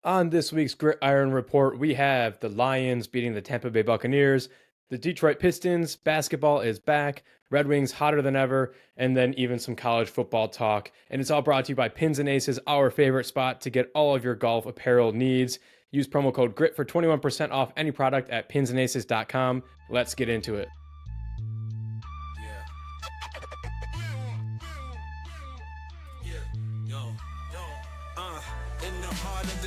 On this week's Gridiron Report, we have the Lions beating the Tampa Bay Buccaneers, the Detroit Pistons, basketball is back, Red Wings hotter than ever, and then even some college football talk. And it's all brought to you by Pins and Aces, our favorite spot to get all of your golf apparel needs. Use promo code GRIT for 21% off any product at pinsandaces.com. Let's get into it.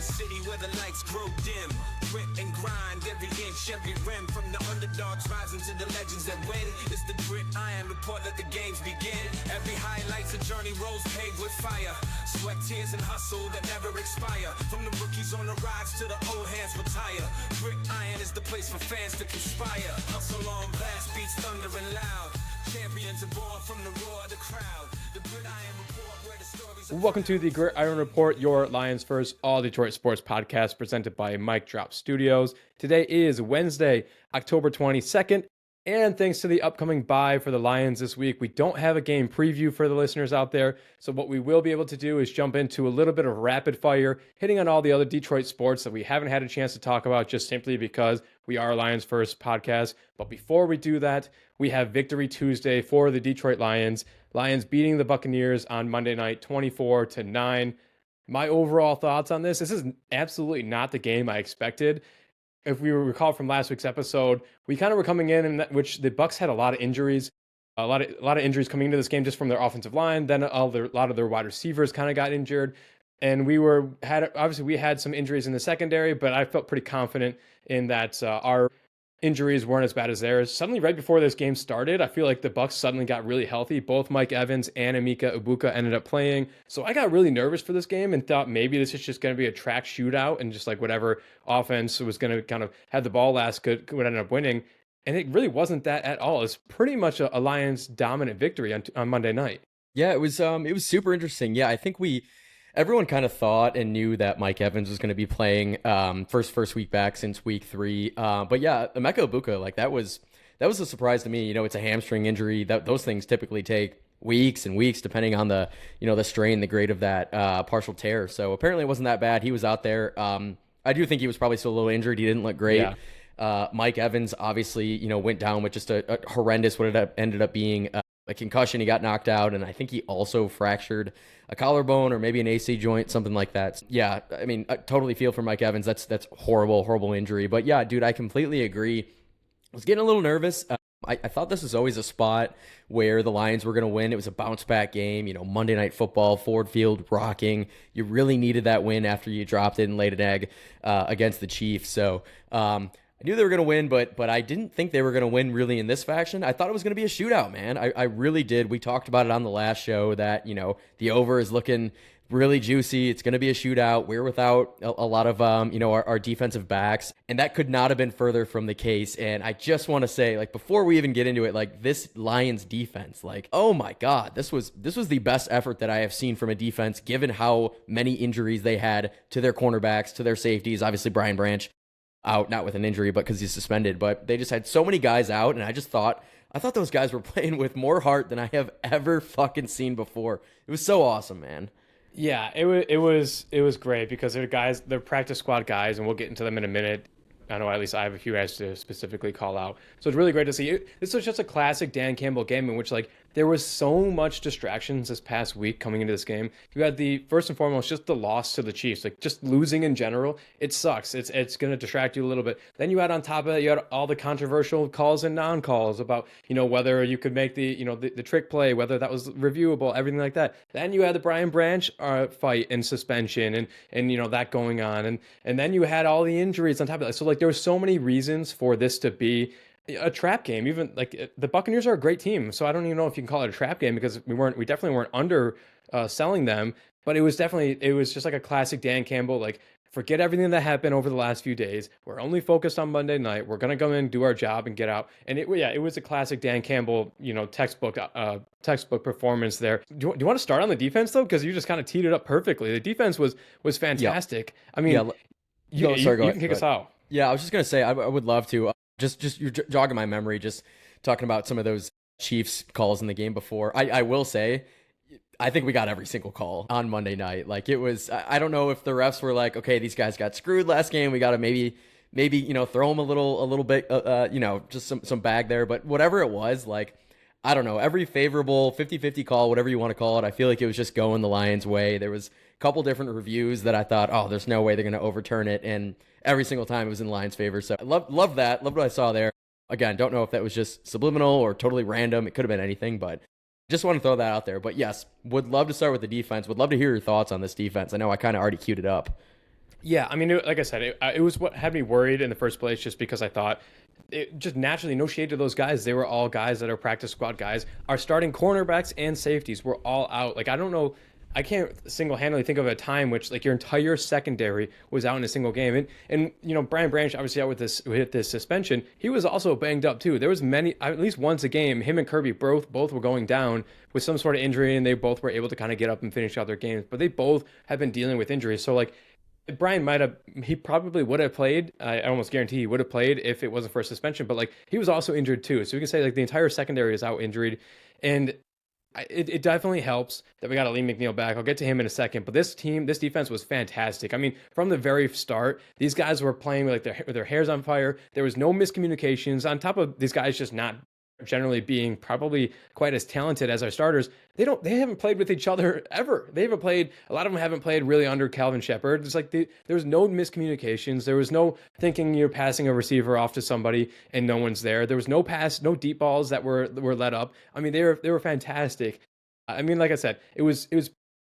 City where the lights grow dim, grit and grind every inch, every rim, from the underdogs rising to the legends that win. It's the grit iron report, let the games begin. Every highlight's a journey, roads paved with fire, sweat, tears, and hustle that never expire. From the rookies on the rise to the old hands retire. Grit iron is the place for fans to conspire. Hustle on blast, beats thundering loud. Champions are born from the roar of the crowd. The grit iron report, where the stories are. Welcome to the Gridiron Report, your Lions First All Detroit Sports podcast presented by Mic Drop Studios. Today is Wednesday, October 22nd, and thanks to the upcoming bye for the Lions this week, we don't have a game preview for the listeners out there. So what we will be able to do is jump into a little bit of rapid fire, hitting on all the other Detroit sports that we haven't had a chance to talk about just simply because we are Lions First podcast. But before we do that, we have Victory Tuesday for the Detroit Lions. Lions beating the Buccaneers on Monday night, 24-9. My overall thoughts on this is absolutely not the game I expected. If we recall from last week's episode, we kind of were coming in which the Bucs had a lot of injuries, a lot of injuries coming into this game just from their offensive line. Then a lot of their wide receivers kind of got injured, and we had some injuries in the secondary, but I felt pretty confident in that our injuries weren't as bad as theirs. Suddenly, right before this game started, I feel like the Bucs suddenly got really healthy. Both Mike Evans and Emeka Egbuka ended up playing. So I got really nervous for this game and thought maybe this is just going to be a track shootout and just like whatever offense was going to kind of have the ball last would end up winning. And it really wasn't that at all. It's pretty much a Lions dominant victory on Monday night. Yeah, it was super interesting. Yeah, I think everyone kind of thought and knew that Mike Evans was going to be playing first week back since week 3. But yeah, Emeka Egbuka, like that was a surprise to me. You know, it's a hamstring injury. Those things typically take weeks and weeks depending on the strain, the grade of that partial tear. So apparently it wasn't that bad. He was out there. I do think he was probably still a little injured. He didn't look great. Yeah. Mike Evans obviously, went down with just a horrendous what it ended up being a concussion. He got knocked out, and I think he also fractured a collarbone or maybe an AC joint, something like that. Yeah, I mean, I totally feel for Mike Evans. That's horrible injury. But yeah, dude, I completely agree. I was getting a little nervous. I thought this was always a spot where the Lions were going to win. It was a bounce back game, Monday Night Football, Ford Field rocking. You really needed that win after you dropped it and laid an egg against the Chiefs. So I knew they were going to win, but I didn't think they were going to win really in this fashion. I thought it was going to be a shootout, man. I really did. We talked about it on the last show that, the over is looking really juicy. It's going to be a shootout. We're without a lot of, our defensive backs, and that could not have been further from the case. And I just want to say, like, before we even get into it, like, this Lions defense, like, oh my God, this was the best effort that I have seen from a defense, given how many injuries they had to their cornerbacks, to their safeties. Obviously, Brian Branch out, not with an injury, but because he's suspended. But they just had so many guys out, and I thought those guys were playing with more heart than I have ever fucking seen before. It was so awesome, man. Yeah, it was great because they're practice squad guys, and we'll get into them in a minute. I know at least I have a few guys to specifically call out. So it's really great to see. This was just a classic Dan Campbell game in which, like, there was so much distractions this past week coming into this game. You had first and foremost, just the loss to the Chiefs, like just losing in general. It sucks. It's going to distract you a little bit. Then you had on top of it, you had all the controversial calls and non-calls about, whether you could make the trick play, whether that was reviewable, everything like that. Then you had the Brian Branch fight and suspension and that going on. And then you had all the injuries on top of that. So, like, there were so many reasons for this to be a trap game. Even like the Buccaneers are a great team, so I don't even know if you can call it a trap game because we definitely weren't under selling them, but it was just like a classic Dan Campbell, like, forget everything that happened over the last few days. We're only focused on Monday night. We're gonna go in, do our job, and get out. And it was a classic Dan Campbell, textbook performance there. Do you want to start on the defense though? Because you just kind of teed it up perfectly. The defense was fantastic. Yeah. I mean, you can kick us out. Yeah, I was just gonna say I would love to. Just you're jogging my memory, just talking about some of those Chiefs calls in the game before. I will say, I think we got every single call on Monday night. Like it was, I don't know if the refs were like, okay, these guys got screwed last game. We got to maybe, throw them a little bit, just some bag there. But whatever it was, like, I don't know, every favorable 50-50 call, whatever you want to call it, I feel like it was just going the Lions' way. There was a couple different reviews that I thought, oh, there's no way they're going to overturn it. And every single time it was in the Lions' favor. So I love that. Loved what I saw there. Again, don't know if that was just subliminal or totally random. It could have been anything, but just want to throw that out there. But yes, would love to start with the defense. Would love to hear your thoughts on this defense. I know I kind of already queued it up. Yeah, I mean, like I said, it was what had me worried in the first place, just because I thought it just naturally, no shade to those guys. They were all guys that are practice squad guys. Our starting cornerbacks and safeties were all out. Like, I don't know. I can't single-handedly think of a time which, like, your entire secondary was out in a single game. And Brian Branch, obviously out with this suspension, he was also banged up too. There was at least once a game, him and Kirby both were going down with some sort of injury, and they both were able to kind of get up and finish out their games. But they both have been dealing with injuries. So, like, Brian he probably would have played. I almost guarantee he would have played if it wasn't for a suspension. But, like, he was also injured too. So we can say, like, the entire secondary is out injured. And it definitely helps that we got Aleem McNeil back. I'll get to him in a second, but this defense was fantastic. I mean, from the very start, these guys were playing with their hairs on fire. There was no miscommunications. On top of these guys just not generally being probably quite as talented as our starters, they haven't played with each other ever. A lot of them haven't played really under Calvin Shepard. It's like there was no miscommunications. There was no thinking you're passing a receiver off to somebody and no one's there. There was no deep balls that were let up. I mean, they were fantastic. I mean, like I said, it was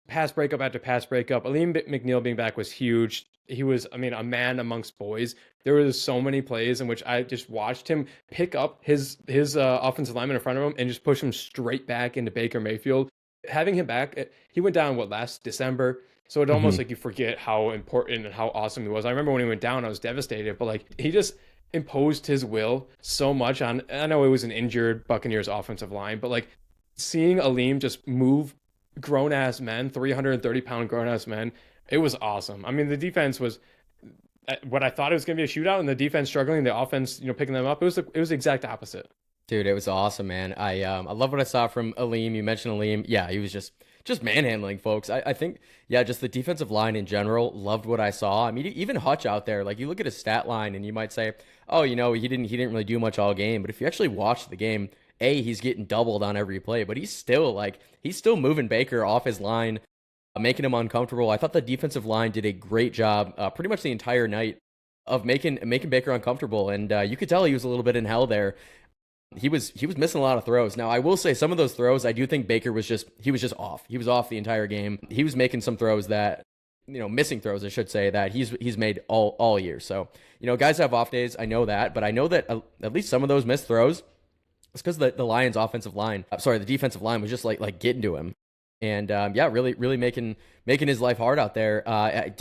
pass breakup after pass breakup. Aleem McNeil being back was huge. He was, I mean, a man amongst boys. There was so many plays in which I just watched him pick up his offensive lineman in front of him and just push him straight back into Baker Mayfield. Having him back, he went down, last December? So it almost like you forget how important and how awesome he was. I remember when he went down, I was devastated, but like he just imposed his will so much on, I know it was an injured Buccaneers offensive line, but like seeing Aleem just move grown-ass men, 330-pound grown-ass men, it was awesome. I mean, the defense was what I thought it was going to be a shootout, and the defense struggling, the offense, picking them up. It was the exact opposite. Dude, it was awesome, man. I love what I saw from Aleem. You mentioned Aleem. Yeah, he was just manhandling folks. I think, yeah, just the defensive line in general, loved what I saw. I mean, even Hutch out there, like you look at his stat line and you might say, oh, he didn't really do much all game. But if you actually watch the game, he's getting doubled on every play, but he's still moving Baker off his line, making him uncomfortable. I thought the defensive line did a great job pretty much the entire night of making Baker uncomfortable. And you could tell he was a little bit in hell there. He was missing a lot of throws. Now, I will say some of those throws, I do think Baker was just off. He was off the entire game. He was making some throws that, missing throws, I should say, that he's made all year. So, guys have off days. I know that, but I know that at least some of those missed throws, it's because the Lions the defensive line was just like getting to him. And really making his life hard out there. I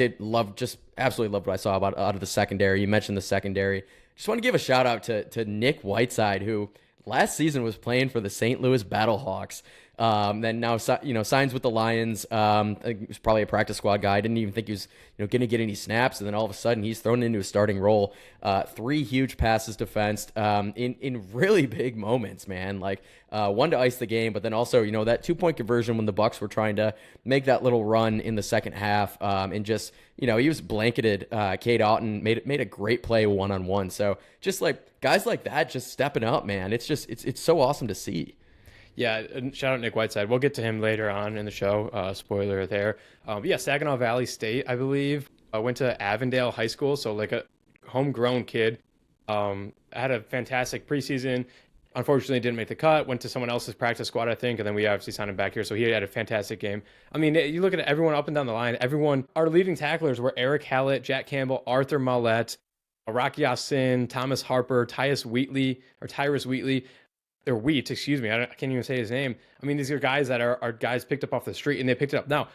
absolutely loved what I saw out of the secondary. You mentioned the secondary. Just want to give a shout out to Nick Whiteside, who last season was playing for the St. Louis Battlehawks. Then now, signs with the Lions. He was probably a practice squad guy. I didn't even think he was, going to get any snaps. And then all of a sudden he's thrown into a starting role. 3 huge passes defensed, in really big moments, man. Like, one to ice the game, but then also, that 2-point conversion when the Bucs were trying to make that little run in the second half. And just, he was blanketed. Cade Otton made a great play one-on-one. So just like guys like that, just stepping up, man. It's so awesome to see. Yeah, shout out Nick Whiteside. We'll get to him later on in the show. Spoiler there. Saginaw Valley State, I believe, went to Avondale High School, so like a homegrown kid. Had a fantastic preseason. Unfortunately, didn't make the cut. Went to someone else's practice squad, I think, and then we obviously signed him back here. So he had a fantastic game. I mean, you look at everyone up and down the line. Our leading tacklers were Eric Hallett, Jack Campbell, Arthur Mollett, Rocky Yassin, Thomas Harper, Tyrus Wheatley. Or Wheat, excuse me. I can't even say his name. I mean, these are guys that are guys picked up off the street, and they picked it up. Now,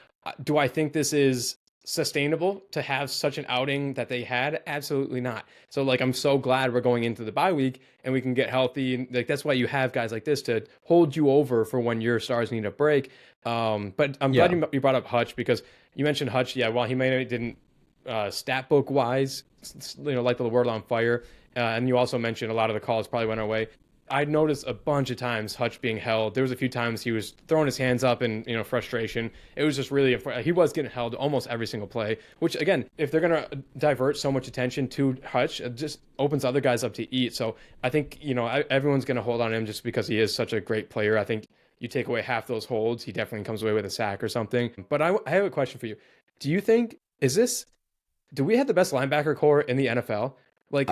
do I think this is sustainable to have such an outing that they had? Absolutely not. So, like, I'm so glad we're going into the bye week and we can get healthy. And like, that's why you have guys like this to hold you over for when your stars need a break. But I'm glad you brought up Hutch, because you mentioned Hutch. Yeah, while he didn't stat book wise, light the world on fire. And you also mentioned a lot of the calls probably went our way. I noticed a bunch of times Hutch being held. There was a few times he was throwing his hands up in frustration. It was just really he was getting held almost every single play. Which again, if they're gonna divert so much attention to Hutch, it just opens other guys up to eat. So I think everyone's gonna hold on him just because he is such a great player. I think you take away half those holds, he definitely comes away with a sack or something. But I have a question for you. Do you think do we have the best linebacker core in the NFL? Like,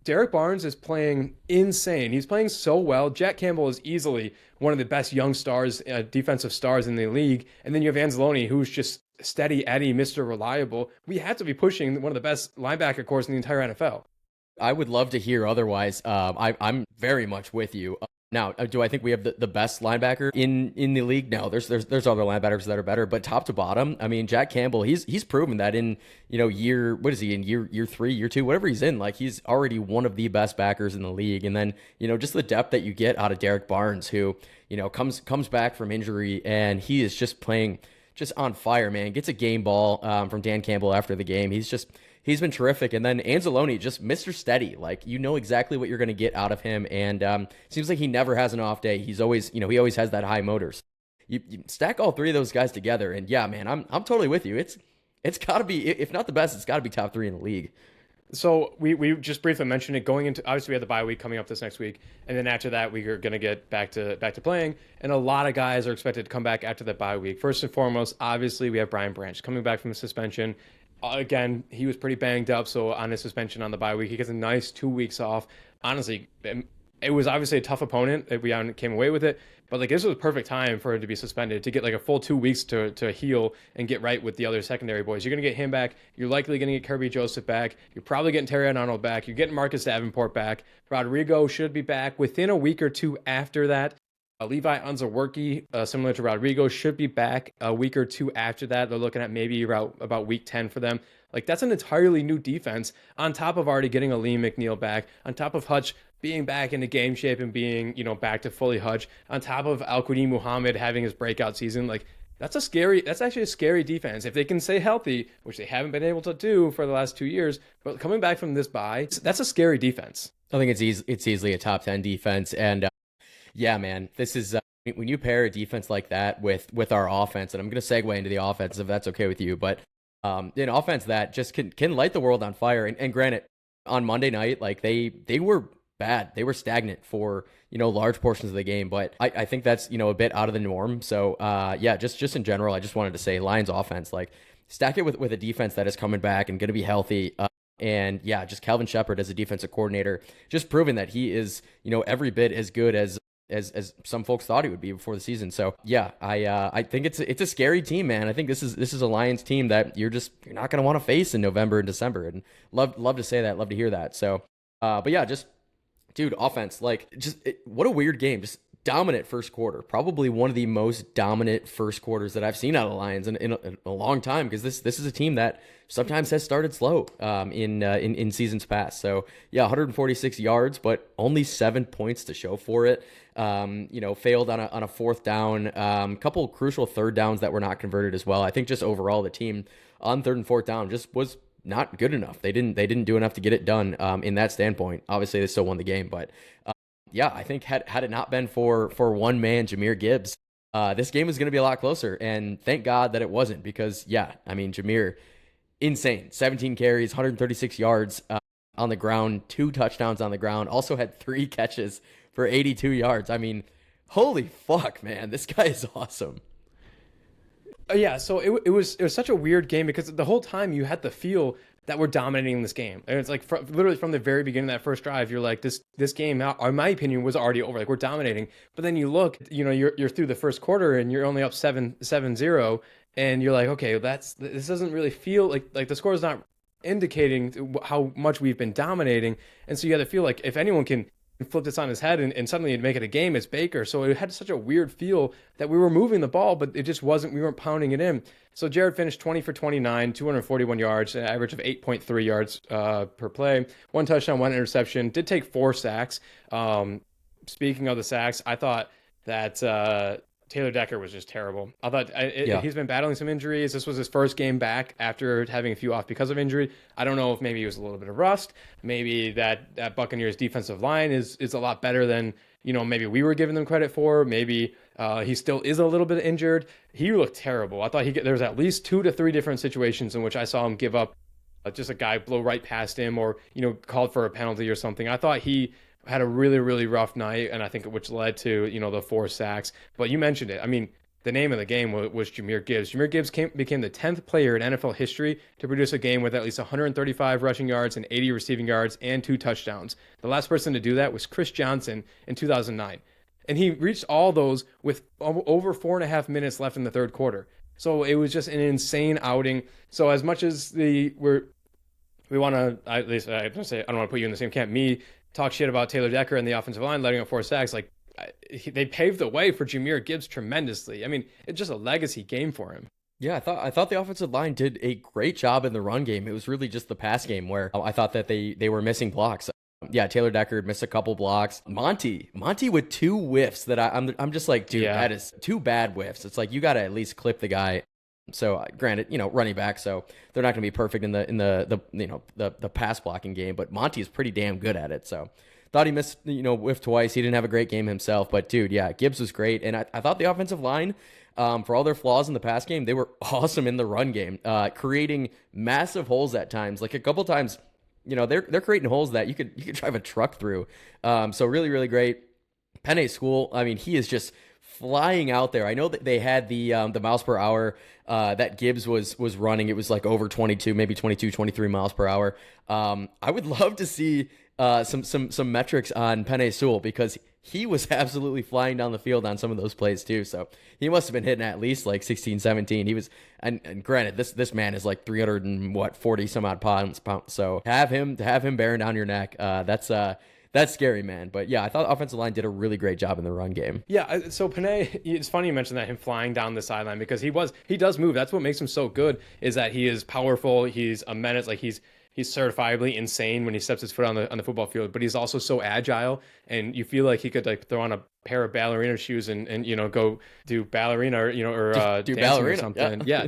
Derek Barnes is playing insane. He's playing so well. Jack Campbell is easily one of the best young stars, defensive stars in the league. And then you have Anzalone, who's just steady Eddie, Mr. Reliable. We have to be pushing one of the best linebacker cores in the entire NFL. I would love to hear otherwise. I'm very much with you. Now, do I think we have the best linebacker in the league? No, there's other linebackers that are better, but top to bottom, I mean, Jack Campbell, he's proven that in year 3, year 2, whatever he's in, like he's already one of the best backers in the league. And then just the depth that you get out of Derek Barnes, who comes back from injury and he is just playing just on fire, man. Gets a game ball from Dan Campbell after the game. He's been terrific. And then Anzalone, just Mr. Steady. Like, exactly what you're going to get out of him. And seems like he never has an off day. He's always, he always has that high motors. You stack all three of those guys together, and yeah, man, I'm totally with you. It's got to be, if not the best, it's got to be top 3 in the league. So we just briefly mentioned it going into, obviously we have the bye week coming up this next week, and then after that we are going to get back to playing, and a lot of guys are expected to come back after the bye week. First and foremost, obviously we have Brian Branch coming back from the suspension. Again, he was pretty banged up, so on his suspension on the bye week, he gets a nice 2 weeks off. Honestly, it was obviously a tough opponent. We came away with it, but like this was a perfect time for him to be suspended, to get like a full 2 weeks to heal and get right with the other secondary boys. You're going to get him back. You're likely going to get Kirby Joseph back. You're probably getting Terry Arnold back. You're getting Marcus Davenport back. Rodrigo should be back within a week or two after that. Levi Onwuzurike, similar to Rodrigo, should be back a week or two after that. They're looking at maybe about week 10 for them. Like, that's an entirely new defense on top of already getting a Liam McNeil back, on top of Hutch being back into game shape and being, back to fully Hutch, on top of Al-Quadin Muhammad having his breakout season. Like, that's actually a scary defense. If they can stay healthy, which they haven't been able to do for the last 2 years, but coming back from this bye, that's a scary defense. I think it's easily a top 10 defense. And yeah, man, this is when you pair a defense like that with our offense, and I'm going to segue into the offense if that's okay with you, but an offense that just can light the world on fire. And granted, on Monday night, like they were bad. They were stagnant for, large portions of the game, but I think that's, a bit out of the norm. So yeah, just in general, I just wanted to say Lions offense, like stack it with a defense that is coming back and going to be healthy. And yeah, just Calvin Shepard as a defensive coordinator, just proving that he is, every bit as good as some folks thought he would be before the season. So yeah, I think it's a scary team, man. I think this is a Lions team that you're not going to want to face in November and December. And love to say that, love to hear that. So, but yeah, just dude, offense, like what a weird game. Just dominant first quarter, probably one of the most dominant first quarters that I've seen out of the Lions in a long time, because this is a team that sometimes has started slow in seasons past. So yeah, 146 yards, but only 7 points to show for it. Failed on a fourth down, couple crucial third downs that were not converted as well. I think just overall the team on third and fourth down just was not good enough. They didn't do enough to get it done in that standpoint. Obviously they still won the game, but yeah, I think had it not been for one man, Jahmyr Gibbs, this game was going to be a lot closer. And thank God that it wasn't, because yeah, I mean, Jahmyr, insane. 17 carries, 136 yards on the ground, 2 touchdowns on the ground, also had 3 catches for 82 yards. I mean, holy fuck, man, this guy is awesome. Yeah, so it was such a weird game, because the whole time you had the feel that we're dominating this game. And it's like literally from the very beginning of that first drive, you're like, this game, in my opinion, was already over. Like, we're dominating. But then you look, you're through the first quarter and you're only up 7-0, and you're like, okay, this doesn't really feel like the score is not indicating how much we've been dominating. And so you have to feel like if anyone can flip this on his head and suddenly make it a game, it's Baker. So it had such a weird feel that we were moving the ball, but it just wasn't, we weren't pounding it in. So Jared finished 20 for 29, 241 yards, an average of 8.3 yards per play, 1 touchdown, 1 interception, did take 4 sacks. Speaking of the sacks, I thought that Taylor Decker was just terrible. I thought Yeah. he's been battling some injuries. This was his first game back after having a few off because of injury. I don't know if maybe it was a little bit of rust. Maybe that Buccaneers defensive line is a lot better than, maybe we were giving them credit for. Maybe he still is a little bit injured. He looked terrible. I thought there was at least 2 to 3 different situations in which I saw him give up just a guy blow right past him or, called for a penalty or something. I thought he had a really, really rough night, and I think which led to, the 4 sacks. But you mentioned it. I mean, the name of the game was Jahmyr Gibbs. Jahmyr Gibbs became the 10th player in NFL history to produce a game with at least 135 rushing yards and 80 receiving yards and 2 touchdowns. The last person to do that was Chris Johnson in 2009. And he reached all those with over 4.5 minutes left in the third quarter. So it was just an insane outing. So as much as we want to, at least I don't want to put you in the same camp, me talk shit about Taylor Decker and the offensive line letting up 4 sacks, like they paved the way for Jahmyr Gibbs tremendously. I mean, it's just a legacy game for him. Yeah, I thought the offensive line did a great job in the run game. It was really just the pass game where I thought that they were missing blocks. Yeah, Taylor Decker missed a couple blocks. Monty with 2 whiffs that I'm just like, dude, that is 2 bad whiffs. It's like you got to at least clip the guy. So granted, running back, so they're not going to be perfect in the pass blocking game, but Monty is pretty damn good at it. So thought he missed, whiff twice. He didn't have a great game himself, but dude, yeah, Gibbs was great. And I thought the offensive line, for all their flaws in the pass game, they were awesome in the run game, creating massive holes at times. Like a couple times, they're creating holes that you could drive a truck through. So really, really great. Penei Sewell, I mean, he is just flying out there. I know that they had the miles per hour that Gibbs was running. It was like over 22, maybe 22, 23 miles per hour. I would love to see some metrics on Penei Sewell because he was absolutely flying down the field on some of those plays too. So he must have been hitting at least like 16, 17. He was, and granted, this man is like 340 some odd pounds. So to have him bearing down your neck, that's scary, man. But yeah, I thought the offensive line did a really great job in the run game. Yeah, so Penei, it's funny you mentioned that, him flying down the sideline, because he does move. That's what makes him so good, is that he is powerful. He's a menace. Like he's certifiably insane when he steps his foot on the football field, but he's also so agile, and you feel like he could like throw on a pair of ballerina shoes and go do ballerina or do dancing ballerina or something. Yeah.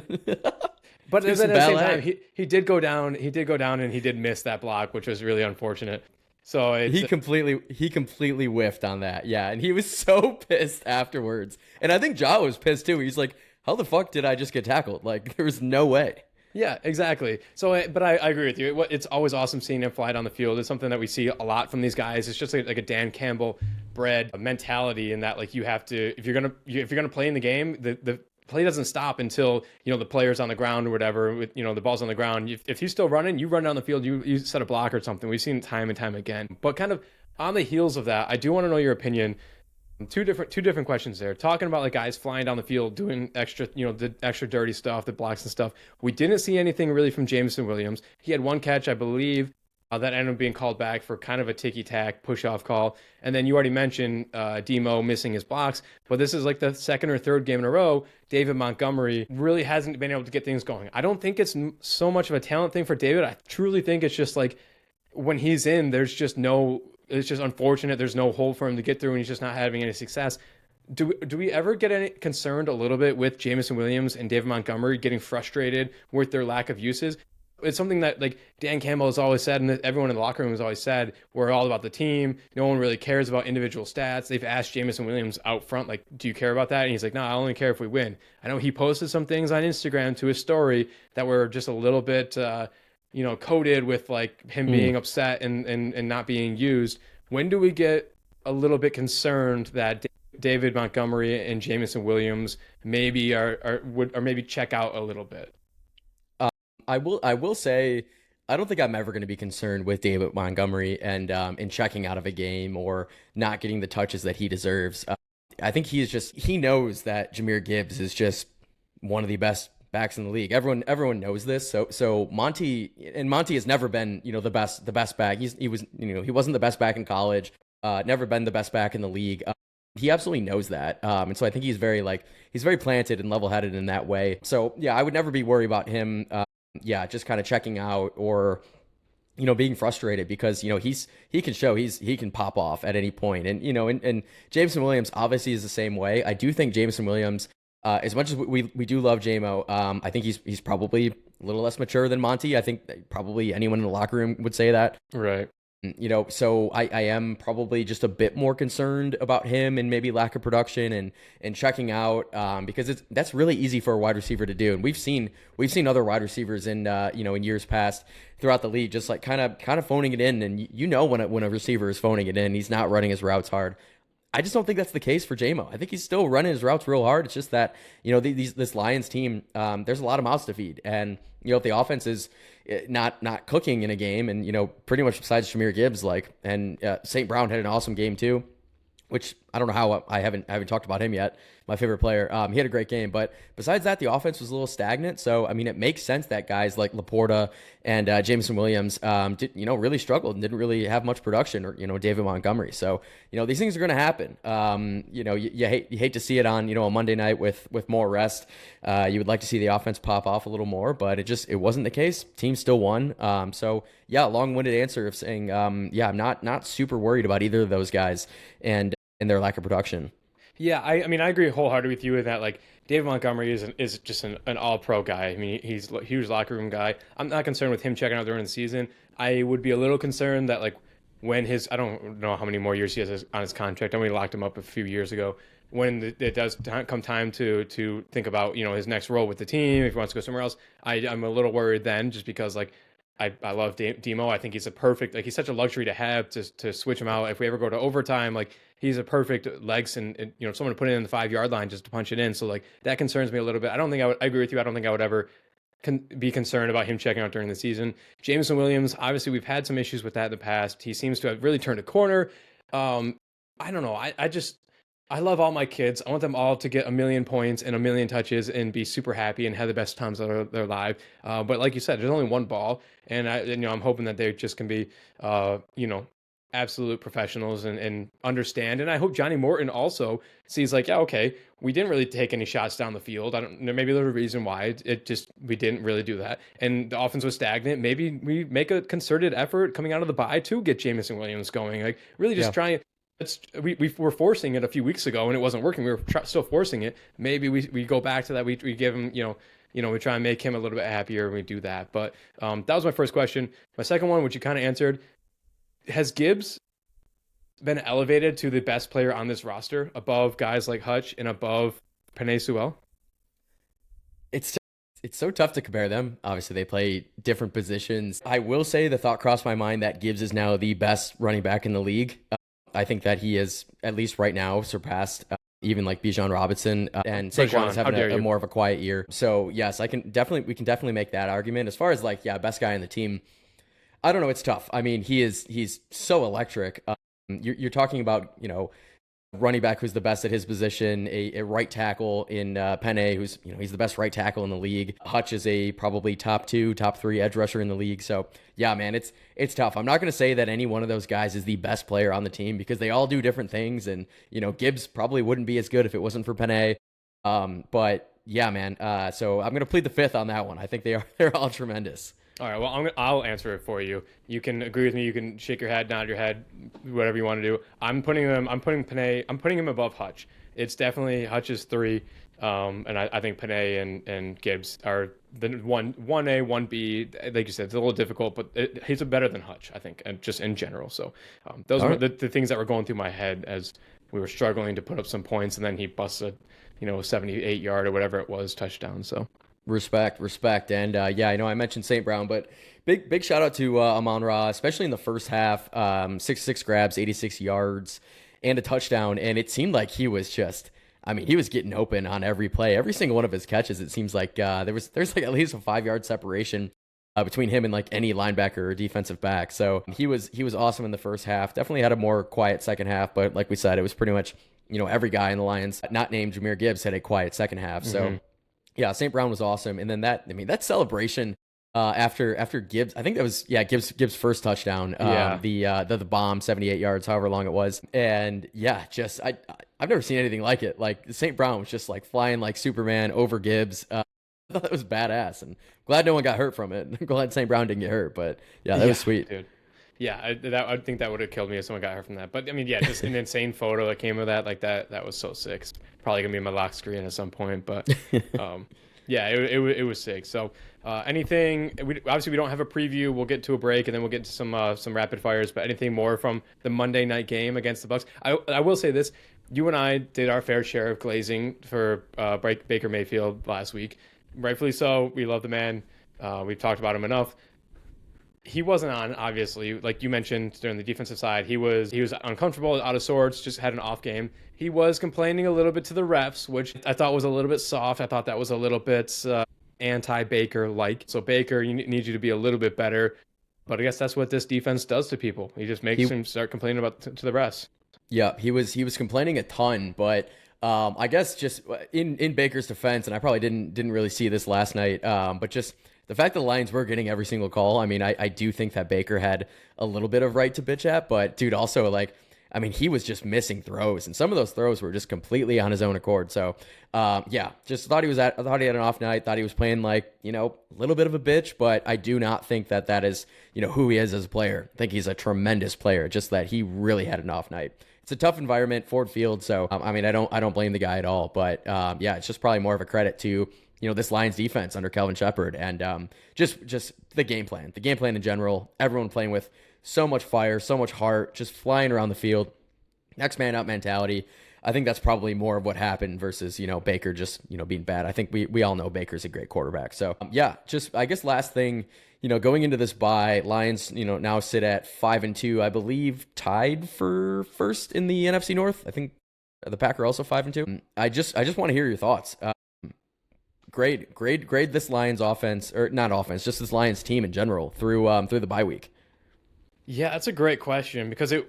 But Do then some at the same ballet. time, he did go down and he did miss that block, which was really unfortunate. So He completely whiffed on that. Yeah, and he was so pissed afterwards. And I think Ja was pissed too. He's like, how the fuck did I just get tackled? Like, there was no way. Yeah, exactly. So, but I agree with you. It's always awesome seeing him fly down the field. It's something that we see a lot from these guys. It's just like a Dan Campbell bred mentality in that, like, you have to, if you're gonna play in the game, the play doesn't stop until the player's on the ground or whatever. With the ball's on the ground. If he's still running, you run down the field. You set a block or something. We've seen it time and time again. But kind of on the heels of that, I do want to know your opinion. Two different questions there. Talking about like guys flying down the field, doing extra, the extra dirty stuff, the blocks and stuff. We didn't see anything really from Jameson Williams. He had one catch, I believe, that ended up being called back for kind of a ticky-tack push-off call. And then you already mentioned Demo missing his blocks, but this is like the second or third game in a row. David Montgomery really hasn't been able to get things going. I don't think it's so much of a talent thing for David. I truly think it's just like when he's in, it's just unfortunate. There's no hole for him to get through, and he's just not having any success. Do we ever get concerned a little bit with Jameson Williams and David Montgomery getting frustrated with their lack of uses? It's something that like Dan Campbell has always said, and everyone in the locker room has always said, we're all about the team. No one really cares about individual stats. They've asked Jameson Williams out front, like, do you care about that? And he's like, no, I only care if we win. I know he posted some things on Instagram to his story that were just a little bit coded with like him being upset and not being used. When do we get a little bit concerned that David Montgomery and Jameson Williams maybe would maybe check out a little bit? I will say, I don't think I'm ever going to be concerned with David Montgomery and in checking out of a game or not getting the touches that he deserves. I think he knows that Jahmyr Gibbs is just one of the best backs in the league. Everyone knows this. So Monty has never been, the best back. He wasn't the best back in college. Never been the best back in the league. He absolutely knows that. And so I think he's very planted and level-headed in that way. So yeah, I would never be worried about him. Just kind of checking out or being frustrated because, he can show he can pop off at any point. And, and Jameson Williams obviously is the same way. I do think Jameson Williams, as much as we do love JMO, I think he's probably a little less mature than Monty. I think probably anyone in the locker room would say that. Right. So I am probably just a bit more concerned about him and maybe lack of production and checking out, because that's really easy for a wide receiver to do. And we've seen other wide receivers in years past throughout the league, just like kind of phoning it in. And when a receiver is phoning it in, he's not running his routes hard. I just don't think that's the case for JMO. I think he's still running his routes real hard. It's just that, this Lions team, there's a lot of mouths to feed. And, if the offense is not cooking in a game, and, pretty much besides Jahmyr Gibbs, and St. Brown had an awesome game too, which I don't know how I haven't talked about him yet. My favorite player. He had a great game, but besides that, the offense was a little stagnant. So, I mean, it makes sense that guys like Laporta and Jameson Williams, really struggled and didn't really have much production, or, David Montgomery. So, these things are going to happen. You hate to see it on, a Monday night with more rest. You would like to see the offense pop off a little more, but it wasn't the case. Team still won. So yeah, long-winded answer of saying, I'm not super worried about either of those guys and their lack of production. Yeah, I mean, I agree wholeheartedly with you in that, David Montgomery is just an all-pro guy. I mean, he's a huge locker room guy. I'm not concerned with him checking out during the season. I would be a little concerned that, when I don't know how many more years he has on his contract. I mean, we locked him up a few years ago. When it does come time to think about, his next role with the team, if he wants to go somewhere else, I'm a little worried then, just because, I love Demo. I think he's he's such a luxury to have to switch him out. If we ever go to overtime, he's a perfect legs and someone to put it in the 5-yard line just to punch it in. So that concerns me a little bit. I agree with you. I don't think I would ever be concerned about him checking out during the season. Jameson Williams, obviously we've had some issues with that in the past. He seems to have really turned a corner. I don't know. I love all my kids. I want them all to get 1,000,000 points and 1,000,000 touches and be super happy and have the best times of their life. But like you said, there's only one ball, and I'm hoping that they just can be, absolute professionals and understand. And I hope Johnny Morton also sees okay, we didn't really take any shots down the field. I don't know, maybe there's a reason why we didn't really do that. And the offense was stagnant. Maybe we make a concerted effort coming out of the bye to get Jameson Williams going. Really just trying. We were forcing it a few weeks ago and it wasn't working. We were still forcing it. Maybe we go back to that. We give him, we try and make him a little bit happier and we do that. But that was my first question. My second one, which you kind of answered, has Gibbs been elevated to the best player on this roster above guys like Hutch and above Penei Sewell? It's so tough to compare them. Obviously, they play different positions. I will say the thought crossed my mind that Gibbs is now the best running back in the league. I think that he is, at least right now, surpassed even Bijan Robinson, and Saquon is having a more of a quiet year. So yes, we can definitely make that argument. As far as best guy on the team, I don't know. It's tough. I mean, he's so electric. You're talking about, running back who's the best at his position, a right tackle in Penei, who's, he's the best right tackle in the league. Hutch is a probably top 2, top 3 edge rusher in the league. So yeah, man, it's tough. I'm not going to say that any one of those guys is the best player on the team because they all do different things. And, Gibbs probably wouldn't be as good if it wasn't for Penei. But yeah, man. So I'm going to plead the fifth on that one. I think they're all tremendous. All right, well, I'll answer it for you. You can agree with me. You can shake your head, nod your head, whatever you want to do. I'm putting Penei. I'm putting him above Hutch. It's definitely Hutch's 3, and I think Penei and Gibbs are the 1A, 1B. Like you said, it's a little difficult, but he's better than Hutch, I think, and just in general. So those are the things that were going through my head as we were struggling to put up some points, and then he busts a 78-yard or whatever it was touchdown. So. Respect. And I mentioned St. Brown, but big shout out to Amon-Ra, especially in the first half. 6 grabs, 86 yards, and a touchdown. And it seemed like he was he was getting open on every play. Every single one of his catches, it seems like there's at least a 5-yard separation between him and any linebacker or defensive back. So he was awesome in the first half. Definitely had a more quiet second half, but like we said, it was pretty much, every guy in the Lions, not named Jahmyr Gibbs, had a quiet second half. So. Mm-hmm. Yeah, St. Brown was awesome. And then that celebration after Gibbs, I think that was, Gibbs' first touchdown, the bomb, 78 yards, however long it was. And yeah, I've never seen anything like it. St. Brown was just flying like Superman over Gibbs. I thought that was badass, and glad no one got hurt from it. I'm glad St. Brown didn't get hurt, but yeah, that was sweet. Dude. Yeah, I think that would have killed me if someone got hurt from that. But I mean, yeah, just an insane photo that came of that. Like that was so sick. It's probably gonna be in my lock screen at some point. But yeah, it was sick. So anything? Obviously we don't have a preview. We'll get to a break and then we'll get to some rapid fires. But anything more from the Monday night game against the Bucs? I will say this: you and I did our fair share of glazing for Baker Mayfield last week. Rightfully so. We love the man. We've talked about him enough. He wasn't on, obviously, like you mentioned during the defensive side. He was uncomfortable, out of sorts, just had an off game. He was complaining a little bit to the refs, which I thought was a little bit soft. I thought that was a little bit anti-Baker-like. So Baker, need you to be a little bit better. But I guess that's what this defense does to people. He just makes him start complaining about to the refs. Yeah, he was complaining a ton, but I guess just in Baker's defense, and I probably didn't really see this last night, but just the fact that the Lions were getting every single call, I mean, I do think that Baker had a little bit of right to bitch at, but dude, also he was just missing throws, and some of those throws were just completely on his own accord. So, yeah, just thought he had an off night. Thought he was playing a little bit of a bitch, but I do not think that is who he is as a player. I think he's a tremendous player. Just that he really had an off night. It's a tough environment, Ford Field. So, I don't blame the guy at all. But yeah, it's just probably more of a credit to this Lions defense under Kelvin Shepard and just the game plan in general. Everyone playing with so much fire, so much heart, just flying around the field. Next man up mentality. I think that's probably more of what happened versus, Baker just, being bad. I think we all know Baker's a great quarterback. So, yeah, just I guess last thing, going into this bye, Lions, now sit at 5-2, I believe, tied for first in the NFC North. I think the Packers also 5-2. I just want to hear your thoughts. Grade this Lions offense, or not offense, just this Lions team in general through the bye week. Yeah, that's a great question because it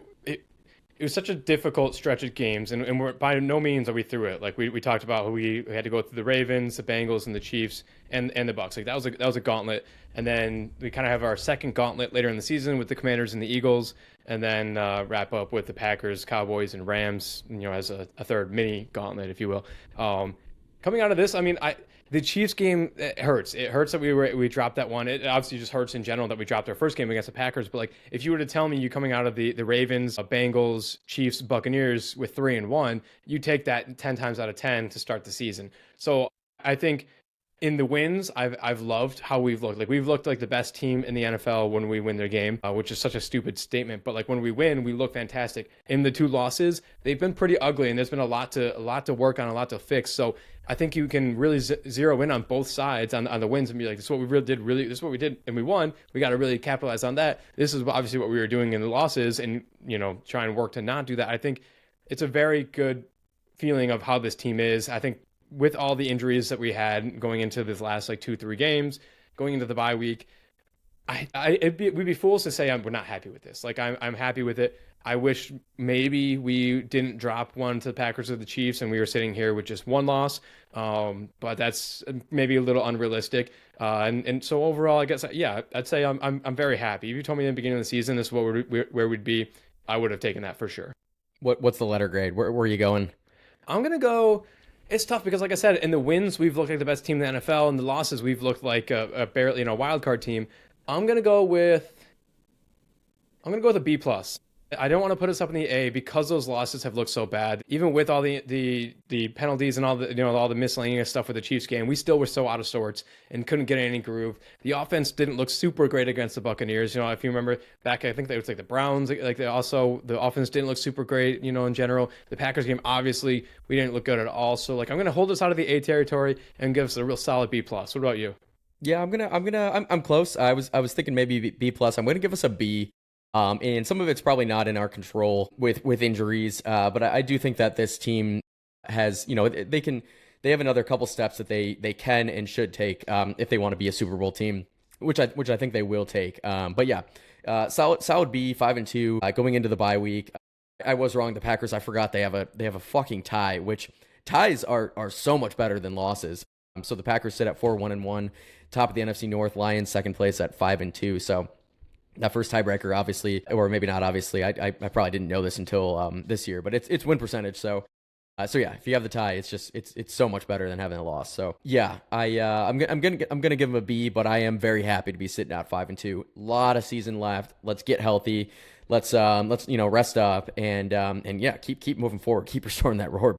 was such a difficult stretch of games, and we're, by no means are we through it. Like we talked about, we had to go through the Ravens, the Bengals, and the Chiefs, and the Bucs. Like that was a gauntlet, and then we kind of have our second gauntlet later in the season with the Commanders and the Eagles, and then wrap up with the Packers, Cowboys, and Rams. As a third mini gauntlet, if you will. Coming out of this, the Chiefs game, it hurts. It hurts that we dropped that one. It obviously just hurts in general that we dropped our first game against the Packers. But if you were to tell me you coming out of the Ravens, Bengals, Chiefs, Buccaneers with 3-1, you take that 10 times out of 10 to start the season. So I think in the wins, I've loved how we've looked. Like we've looked like the best team in the NFL when we win their game, which is such a stupid statement. But when we win, we look fantastic. In the two losses, they've been pretty ugly, and there's been a lot to work on, a lot to fix. So I think you can really zero in on both sides on the wins and be like, this is what we this is what we did, and we won. We got to really capitalize on that. This is obviously what we were doing in the losses, and try and work to not do that. I think it's a very good feeling of how this team is. I think with all the injuries that we had going into this last 2-3 games, going into the bye week, we'd be fools to say we're not happy with this. I'm happy with it. I wish maybe we didn't drop one to the Packers or the Chiefs and we were sitting here with just one loss. But that's maybe a little unrealistic. And so overall, I guess, yeah, I'd say I'm very happy. If you told me in the beginning of the season this is where we'd be, I would have taken that for sure. What's the letter grade? Where are you going? I'm going to go. It's tough because, like I said, in the wins, we've looked like the best team in the NFL. In the losses, we've looked like a barely wild card team. I'm going to go with a B+. I don't want to put us up in the A because those losses have looked so bad. Even with all the penalties and all the all the miscellaneous stuff with the Chiefs game, we still were so out of sorts and couldn't get any groove. The offense didn't look super great against the Buccaneers. If you remember back, I think it was the Browns. The offense didn't look super great. In general, the Packers game obviously we didn't look good at all. So I'm going to hold us out of the A territory and give us a real solid B+. What about you? Yeah, I'm close. I was thinking maybe B+. I'm going to give us a B. And some of it's probably not in our control with injuries. But I do think that this team has, they have another couple steps that they can and should take if they want to be a Super Bowl team, which I think they will take. But yeah, solid B, 5-2 going into the bye week. I was wrong. The Packers, I forgot they have a fucking tie, which ties are so much better than losses. So the Packers sit at 4-1-1, top of the NFC North. Lions second place at 5-2. So that first tiebreaker, obviously, or maybe not obviously, I probably didn't know this until this year, but it's win percentage. So So yeah, if you have the tie, it's so much better than having a loss. So yeah, I'm gonna give him a B, but I am very happy to be sitting at 5-2. A lot of season left. Let's get healthy. Let's rest up and yeah, keep moving forward. Keep restoring that roar.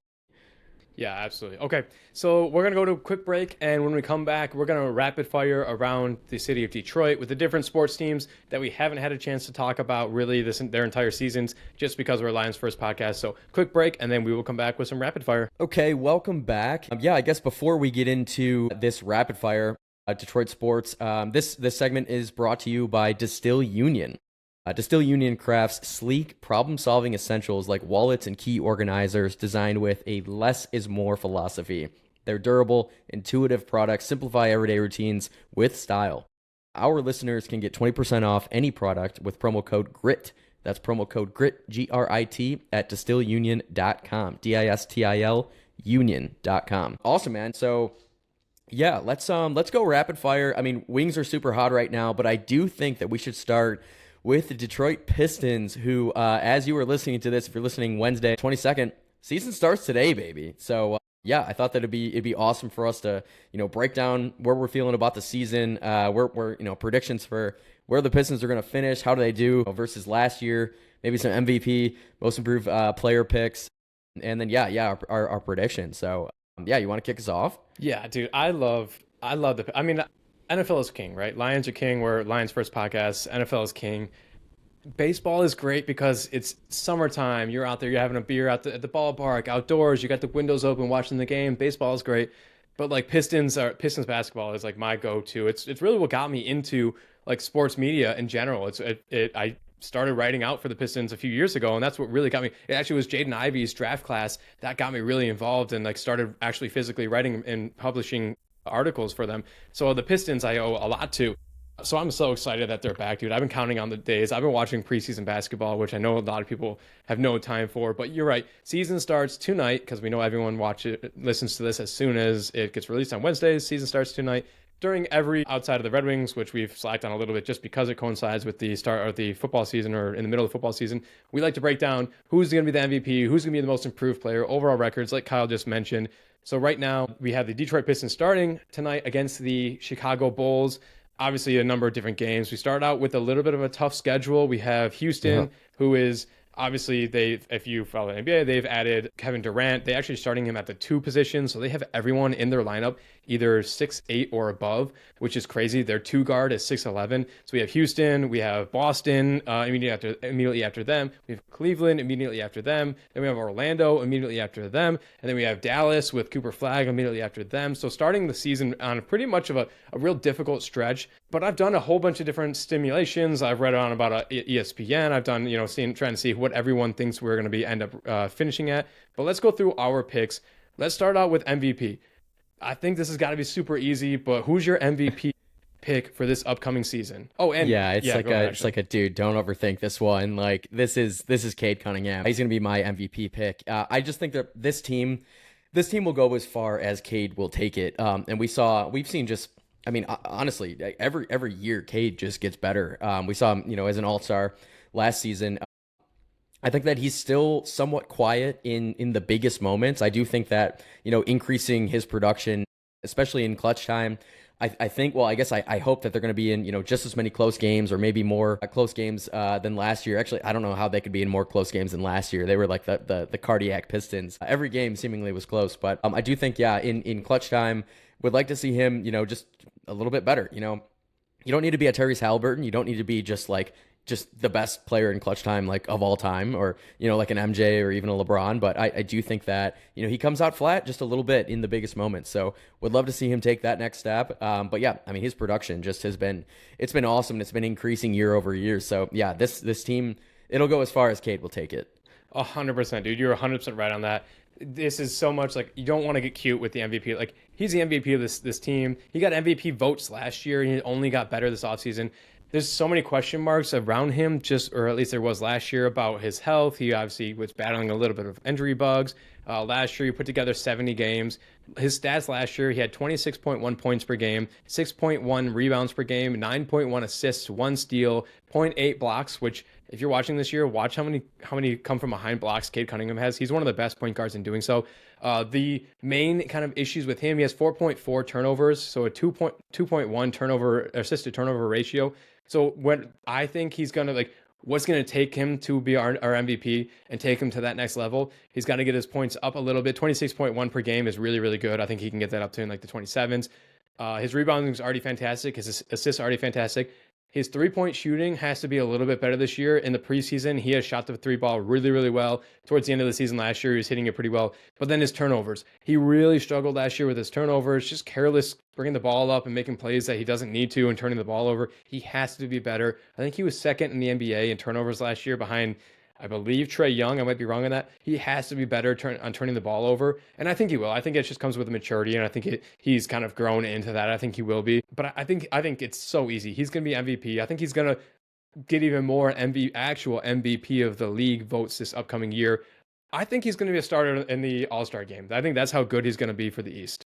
Yeah, absolutely. Okay, so we're going to go to a quick break, and when we come back, we're going to rapid fire around the city of Detroit with the different sports teams that we haven't had a chance to talk about really their entire seasons just because we're Lions First podcast. So quick break, and then we will come back with some rapid fire. Okay, welcome back. Yeah, I guess before we get into this rapid fire, Detroit sports, this segment is brought to you by Distill Union. Distill Union crafts sleek, problem-solving essentials like wallets and key organizers designed with a less is more philosophy. Their durable, intuitive products simplify everyday routines with style. Our listeners can get 20% off any product with promo code GRIT. That's promo code GRIT, G-R-I-T, at distillunion.com, D-I-S-T-I-L, union.com. Awesome, man. So yeah, let's go rapid fire. I mean, wings are super hot right now, but I do think that we should start with the Detroit Pistons, who, as you were listening to this, if you're listening Wednesday, 22nd, season starts today, baby. So, yeah, I thought that it'd be awesome for us to, break down where we're feeling about the season, where predictions for where the Pistons are going to finish, how do they do versus last year, maybe some MVP, most improved player picks, and then, our predictions. So, you want to kick us off? Yeah, dude, I love NFL is king, right? Lions are king. We're Lions First podcast. NFL is king. Baseball is great because it's summertime. You're out there, you're having a beer at the ballpark, outdoors. You got the windows open, watching the game. Baseball is great, but like Pistons basketball is like my go-to. It's really what got me into like sports media in general. I started writing out for the Pistons a few years ago, and that's what really got me. It actually was Jaden Ivey's draft class that got me really involved and like started actually physically writing and publishing articles for them. So the Pistons I owe a lot to. So I'm so excited that they're back, dude. I've been counting on the days. I've been watching preseason basketball, which I know a lot of people have no time for, but you're right. Season starts tonight because we know everyone listens to this as soon as it gets released on Wednesdays. Season starts tonight. During every outside of the Red Wings, which we've slacked on a little bit just because it coincides with the start of the football season or in the middle of the football season, we like to break down who's going to be the MVP, who's going to be the most improved player, overall records, like Kyle just mentioned. So right now we have the Detroit Pistons starting tonight against the Chicago Bulls. Obviously a number of different games. We start out with a little bit of a tough schedule. We have Houston, who is obviously if you follow the NBA, they've added Kevin Durant. They actually starting him at the 2 position. So they have everyone in their lineup either 6'8" or above, which is crazy. Their 2 guard is 6'11". So we have Houston, we have Boston immediately after them. We have Cleveland immediately after them. Then we have Orlando immediately after them. And then we have Dallas with Cooper Flagg immediately after them. So starting the season on pretty much of a real difficult stretch. But I've done a whole bunch of different stimulations. I've read on about ESPN. I've done, trying to see what everyone thinks we're going to end up finishing at. But let's go through our picks. Let's start out with MVP. I think this has got to be super easy, but who's your MVP pick for this upcoming season? Oh, and it's like a dude, don't overthink this one. Like this is Cade Cunningham. He's going to be my MVP pick. I just think that this team will go as far as Cade will take it. And we've seen just, I mean, honestly, every year Cade just gets better. We saw him, as an all-star last season. I think that he's still somewhat quiet in the biggest moments. I do think that, increasing his production, especially in clutch time, I think, well, I guess I hope that they're going to be in, just as many close games or maybe more close games than last year. Actually, I don't know how they could be in more close games than last year. They were like the cardiac Pistons. Every game seemingly was close, but I do think, in clutch time, would like to see him, just a little bit better. You don't need to be a Tyrese Halliburton. You don't need to be just the best player in clutch time, like of all time, or, like an MJ or even a LeBron. But I do think that, he comes out flat just a little bit in the biggest moments. So would love to see him take that next step. But yeah, I mean, his production just it's been awesome. It's been increasing year over year. So yeah, this team, it'll go as far as Cade will take it. 100%, dude. You're 100% right on that. This is so much like you don't want to get cute with the MVP. Like he's the MVP of this team. He got MVP votes last year and he only got better this offseason. There's so many question marks around him, or at least there was last year, about his health. He obviously was battling a little bit of injury bugs. Last year, he put together 70 games. His stats last year, he had 26.1 points per game, 6.1 rebounds per game, 9.1 assists, 1 steal, zero point 0.8 blocks, which if you're watching this year, watch how many come from behind blocks Cade Cunningham has. He's one of the best point guards in doing so. The main kind of issues with him, he has 4.4 turnovers, so a 2.1 turnover assist to turnover ratio. So what I think he's going to like, what's going to take him to be our MVP and take him to that next level, he's got to get his points up a little bit. 26.1 per game is really, really good. I think he can get that up to in like the 27s. His rebounding is already fantastic. His assists are already fantastic. His three-point shooting has to be a little bit better this year. In the preseason, he has shot the three ball really, really well. Towards the end of the season last year, he was hitting it pretty well. But then his turnovers. He really struggled last year with his turnovers, just careless, bringing the ball up and making plays that he doesn't need to and turning the ball over. He has to be better. I think he was second in the NBA in turnovers last year behind, I believe, Trae Young. I might be wrong on that. He has to be better on turning the ball over, and I think he will. I think it just comes with maturity, and I think he's kind of grown into that. I think he will be, but I think it's so easy. He's going to be MVP. I think he's going to get even more actual MVP of the league votes this upcoming year. I think he's going to be a starter in the All-Star game. I think that's how good he's going to be for the East.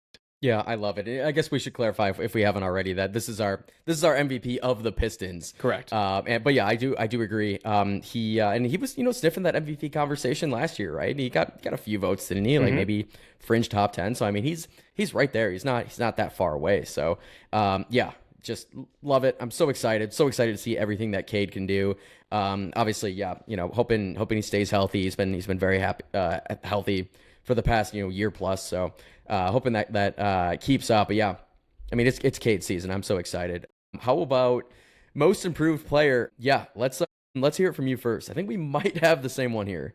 Yeah, I love it. I guess we should clarify if we haven't already that this is our MVP of the Pistons. Correct. But yeah, I do agree. He was sniffing that MVP conversation last year, right? And he got a few votes, didn't he? Like maybe fringe top 10. So I mean, he's right there. He's not that far away. So yeah, just love it. I'm so excited to see everything that Cade can do. Obviously, yeah, hoping he stays healthy. He's been very healthy for the past year plus. So hoping that keeps up. But yeah, I mean it's Cade season. I'm so excited. How about most improved player? Yeah, let's hear it from you first. I think we might have the same one here.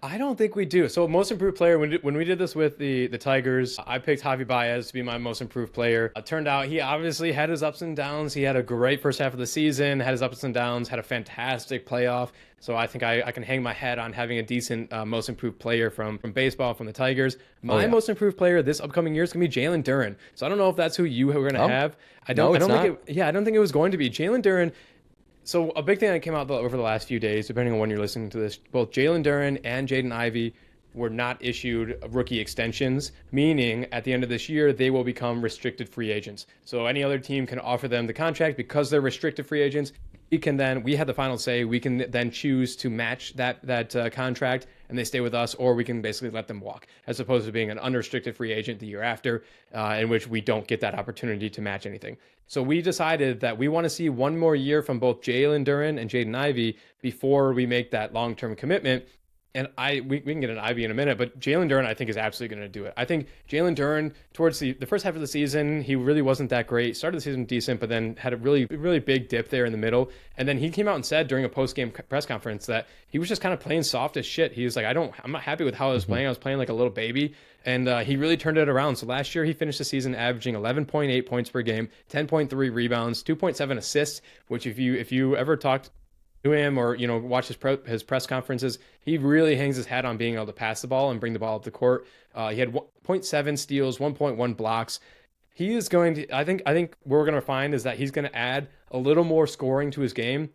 I don't think we do. So most improved player, when we did this with the Tigers, I picked Javi Baez to be my most improved player. It turned out he obviously had his ups and downs. He had a great first half of the season, had his ups and downs, had a fantastic playoff. So I think I can hang my hat on having a decent most improved player from baseball, from the Tigers. My most improved player this upcoming year is going to be Jalen Duren. So I don't know if that's who you were going to have. I don't think it was going to be. Jalen Duren. So a big thing that came out over the last few days, depending on when you're listening to this, both Jalen Duren and Jaden Ivey were not issued rookie extensions, meaning at the end of this year, they will become restricted free agents. So any other team can offer them the contract because they're restricted free agents. We had the final say. We can then choose to match that contract and they stay with us, or we can basically let them walk, as opposed to being an unrestricted free agent the year after, in which we don't get that opportunity to match anything. So we decided that we want to see one more year from both Jalen Duren and Jaden Ivey before we make that long-term commitment. And we can get an Ivy in a minute, but Jalen Duren, I think, is absolutely going to do it. I think Jalen Duren, towards the first half of the season, he really wasn't that great. Started the season decent, but then had a really, really big dip there in the middle. And then he came out and said during a post-game press conference that he was just kind of playing soft as shit. He was like, I'm not happy with how I was playing. I was playing like a little baby. And he really turned it around. So last year, he finished the season averaging 11.8 points per game, 10.3 rebounds, 2.7 assists, which if you ever talked to him or watch his press conferences, he really hangs his hat on being able to pass the ball and bring the ball up the court. He had 0.7 steals, 1.1 blocks. He is going to, I think what we're going to find is that he's going to add a little more scoring to his game.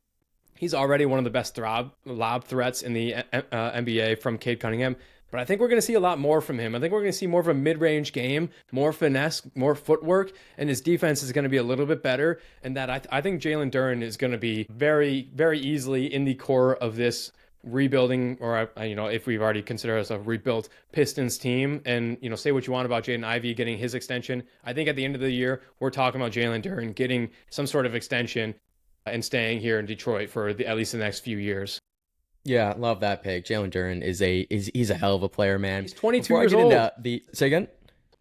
He's already one of the best lob threats in the NBA from Cade Cunningham. But I think we're going to see a lot more from him. I think we're going to see more of a mid-range game, more finesse, more footwork, and his defense is going to be a little bit better. And that I think Jalen Duren is going to be very, very easily in the core of this rebuilding, or if we've already considered us a rebuilt Pistons team. And say what you want about Jaden Ivey getting his extension. I think at the end of the year, we're talking about Jalen Duren getting some sort of extension and staying here in Detroit for at least the next few years. Yeah, love that pick. Jalen Duren he's a hell of a player, man. He's 22 years old. Say again?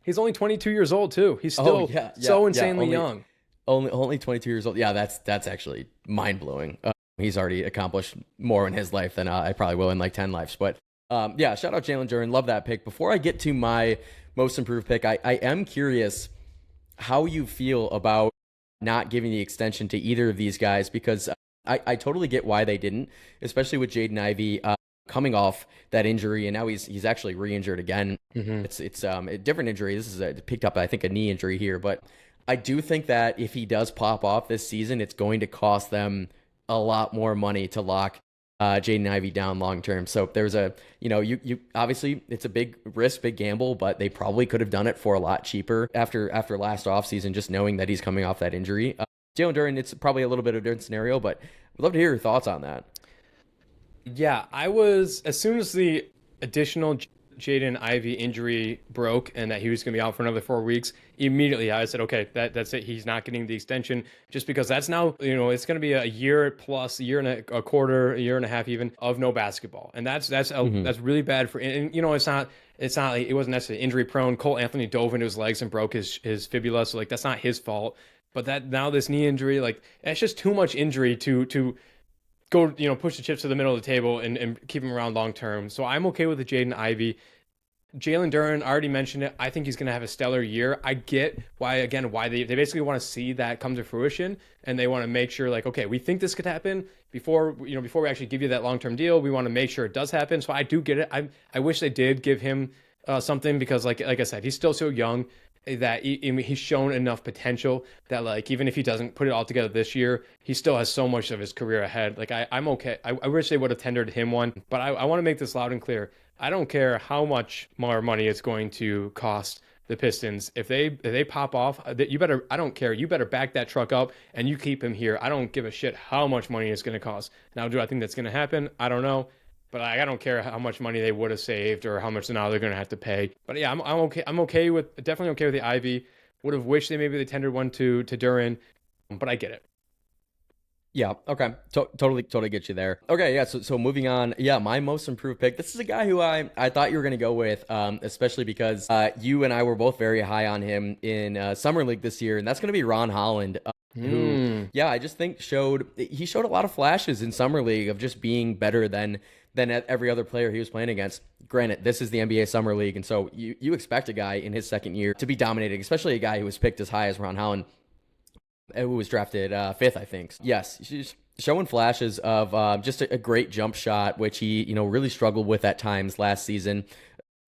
He's only 22 years old too. He's still so insanely young. Only 22 years old. Yeah, that's actually mind blowing. He's already accomplished more in his life than I probably will in like 10 lives. But yeah, shout out Jalen Duren. Love that pick. Before I get to my most improved pick, I am curious how you feel about not giving the extension to either of these guys, because I totally get why they didn't, especially with Jaden Ivey coming off that injury, and now he's actually re-injured again. Mm-hmm. It's a different injury. This is picked up, I think, a knee injury here, but I do think that if he does pop off this season, it's going to cost them a lot more money to lock Jaden Ivey down long term. So there's a, you obviously it's a big risk, big gamble, but they probably could have done it for a lot cheaper after last offseason, just knowing that he's coming off that injury. Jalen Duren, it's probably a little bit of a different scenario, but we'd love to hear your thoughts on that. Yeah, I was, as soon as the additional Jaden Ivey injury broke and that he was going to be out for another 4 weeks, immediately I said, okay, that's it. He's not getting the extension, just because that's now, it's going to be a year plus, year and a quarter, a year and a half even of no basketball. And that's really bad for, and it's not like, it wasn't necessarily injury prone. Cole Anthony dove into his legs and broke his fibula. So like, that's not his fault. But that now this knee injury, like, that's just too much injury to go, push the chips to the middle of the table and keep him around long term. So I'm okay with the Jaden Ivey. Jalen Duren, I already mentioned it. I think he's going to have a stellar year. I get why they basically want to see that come to fruition, and they want to make sure, like, okay, we think this could happen before we actually give you that long-term deal. We want to make sure it does happen. So I do get it. I wish they did give him something, because like I said, he's still so young that he's shown enough potential that, like, even if he doesn't put it all together this year, he still has so much of his career ahead. Like, I'm okay. I wish they would have tendered him one, but I want to make this loud and clear. I don't care how much more money it's going to cost the Pistons. If they pop off, I don't care. You better back that truck up and you keep him here. I don't give a shit how much money it's going to cost. Now, do I think that's going to happen? I don't know. But I don't care how much money they would have saved or how much now they're going to have to pay. But yeah, I'm okay. I'm definitely okay with the Ivy. Would have wished they tendered one to Duren, but I get it. Yeah. Okay. Totally get you there. Okay. Yeah. So moving on. Yeah. My most improved pick. This is a guy who I thought you were going to go with, especially because you and I were both very high on him in Summer League this year, and that's going to be Ron Holland. Who, yeah, I just think showed a lot of flashes in Summer League of just being better than every other player he was playing against. Granted, this is the NBA Summer League, and so you expect a guy in his second year to be dominating, especially a guy who was picked as high as Ron Holland, who was drafted fifth, I think. Yes, she's showing flashes of just a great jump shot, which he really struggled with at times last season.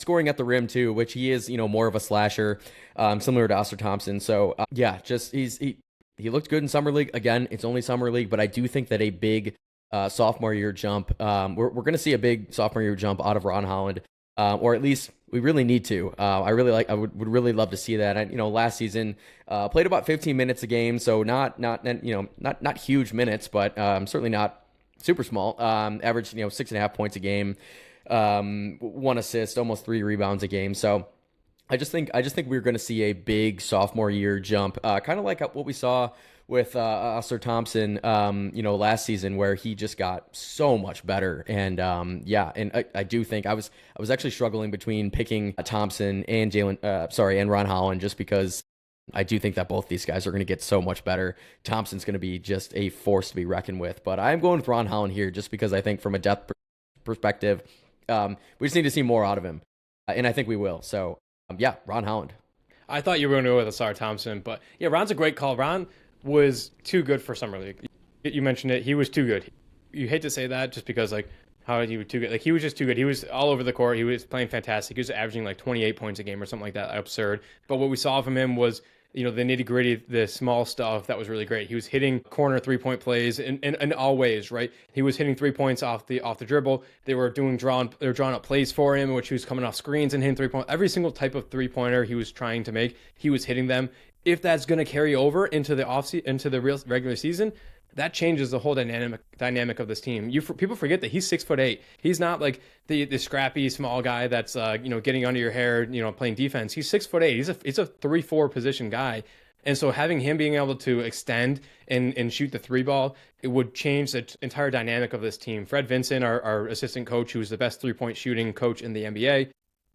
Scoring at the rim too, which he is more of a slasher, similar to Oscar Thompson. So yeah, just he looked good in Summer League. Again, it's only Summer League, but I do think that a big sophomore year jump, we're going to see a big sophomore year jump out of Ron Holland, or at least we really need to. I would really love to see that. Last season played about 15 minutes a game, so not huge minutes, but certainly not super small. Averaged 6.5 points a game, 1 assist, almost 3 rebounds a game. So I just think we're going to see a big sophomore year jump, kind of like what we saw with Oscar Thompson, last season, where he just got so much better. And I do think I was actually struggling between picking Thompson and and Ron Holland, just because I do think that both these guys are going to get so much better. Thompson's going to be just a force to be reckoned with, but I'm going with Ron Holland here just because I think from a depth perspective, we just need to see more out of him, and I think we will. So Ron Holland. I thought you were going to go with Asar Thompson, but yeah, Ron's a great call. Ron was too good for Summer League. You mentioned it. He was too good. You hate to say that just because, like, how he was too good. Like, he was just too good. He was all over the court. He was playing fantastic. He was averaging like 28 points a game or something like that. Absurd. But what we saw from him was, the nitty gritty, the small stuff that was really great. He was hitting corner 3-point plays in all ways, right? He was hitting 3 points off the dribble. They were drawing up plays for him, which he was coming off screens and hitting 3-point. Every single type of 3-pointer he was trying to make, he was hitting them. If that's going to carry over into the real regular season, that changes the whole dynamic of this team. People forget that he's 6'8". He's not like the scrappy small guy that's getting under your hair, playing defense. He's 6'8". He's a 3-4 position guy, and so having him being able to extend and shoot the 3 ball, it would change the entire dynamic of this team. Fred Vinson, our assistant coach, who's the best 3-point shooting coach in the NBA,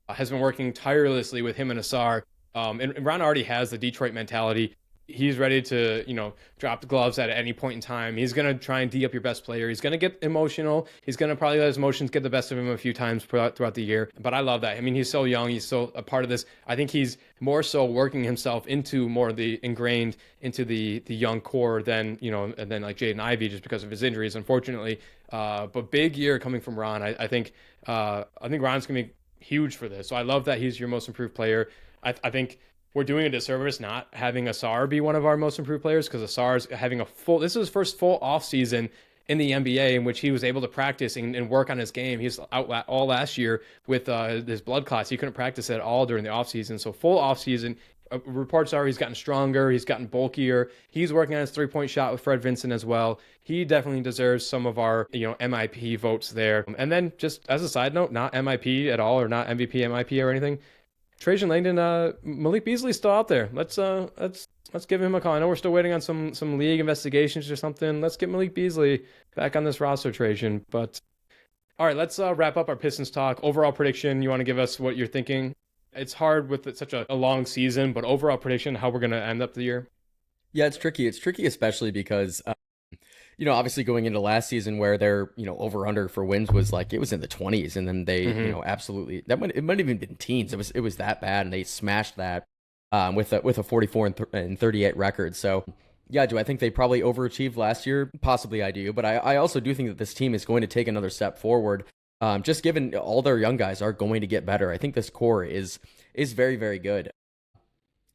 has been working tirelessly with him and Asar. And Ron already has the Detroit mentality. He's ready to, drop the gloves at any point in time. He's going to try and D up your best player. He's going to get emotional. He's going to probably let his emotions get the best of him a few times throughout the year. But I love that. I mean, he's so young. He's still a part of this. I think he's more so working himself into more of the ingrained into the young core than like Jaden Ivey, just because of his injuries, unfortunately. But big year coming from Ron. I think Ron's going to be huge for this. So I love that he's your most improved player. I think we're doing a disservice not having Asar be one of our most improved players, because Asar's having this is his first full off season in the NBA, in which he was able to practice and work on his game. He was out all last year with his blood clots. He couldn't practice at all during the offseason. So full offseason, reports are he's gotten stronger, he's gotten bulkier. He's working on his three-point shot with Fred Vincent as well. He definitely deserves some of our, MIP votes there. And then just as a side note, not MIP at all, or not MVP, MIP or anything. Trajan Langdon, Malik Beasley's still out there. Let's give him a call. I know we're still waiting on some league investigations or something. Let's get Malik Beasley back on this roster, Trajan. But all right, let's wrap up our Pistons talk. Overall prediction, you want to give us what you're thinking? It's hard with such a long season, but overall prediction, how we're going to end up the year? Yeah, it's tricky. It's tricky, especially because, obviously going into last season where their, over under for wins was like, it was in the 20s. And then they, absolutely, it might have even been teens. It was that bad. And they smashed that with a 44 and 38 record. So yeah, do I think they probably overachieved last year? Possibly I do. But I also do think that this team is going to take another step forward. Just given all their young guys are going to get better. I think this core is very, very good.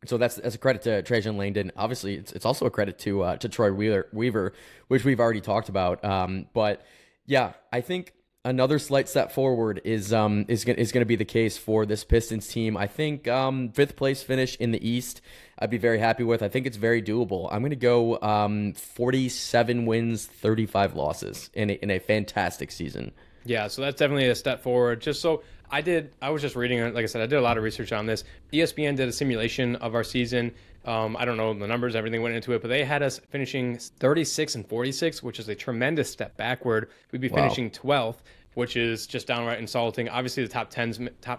So that's a credit to Trajan Langdon. Obviously, it's also a credit to Troy Weaver, which we've already talked about. But yeah, I think another slight step forward is going to be the case for this Pistons team. I think 5th place finish in the East, I'd be very happy with. I think it's very doable. I'm going to go 47 wins, 35 losses in a fantastic season. Yeah, so that's definitely a step forward. I was just reading, like I said, I did a lot of research on this. ESPN did a simulation of our season. I don't know the numbers, everything went into it, but they had us finishing 36 and 46, which is a tremendous step backward. We'd be finishing 12th, which is just downright insulting. Obviously, the top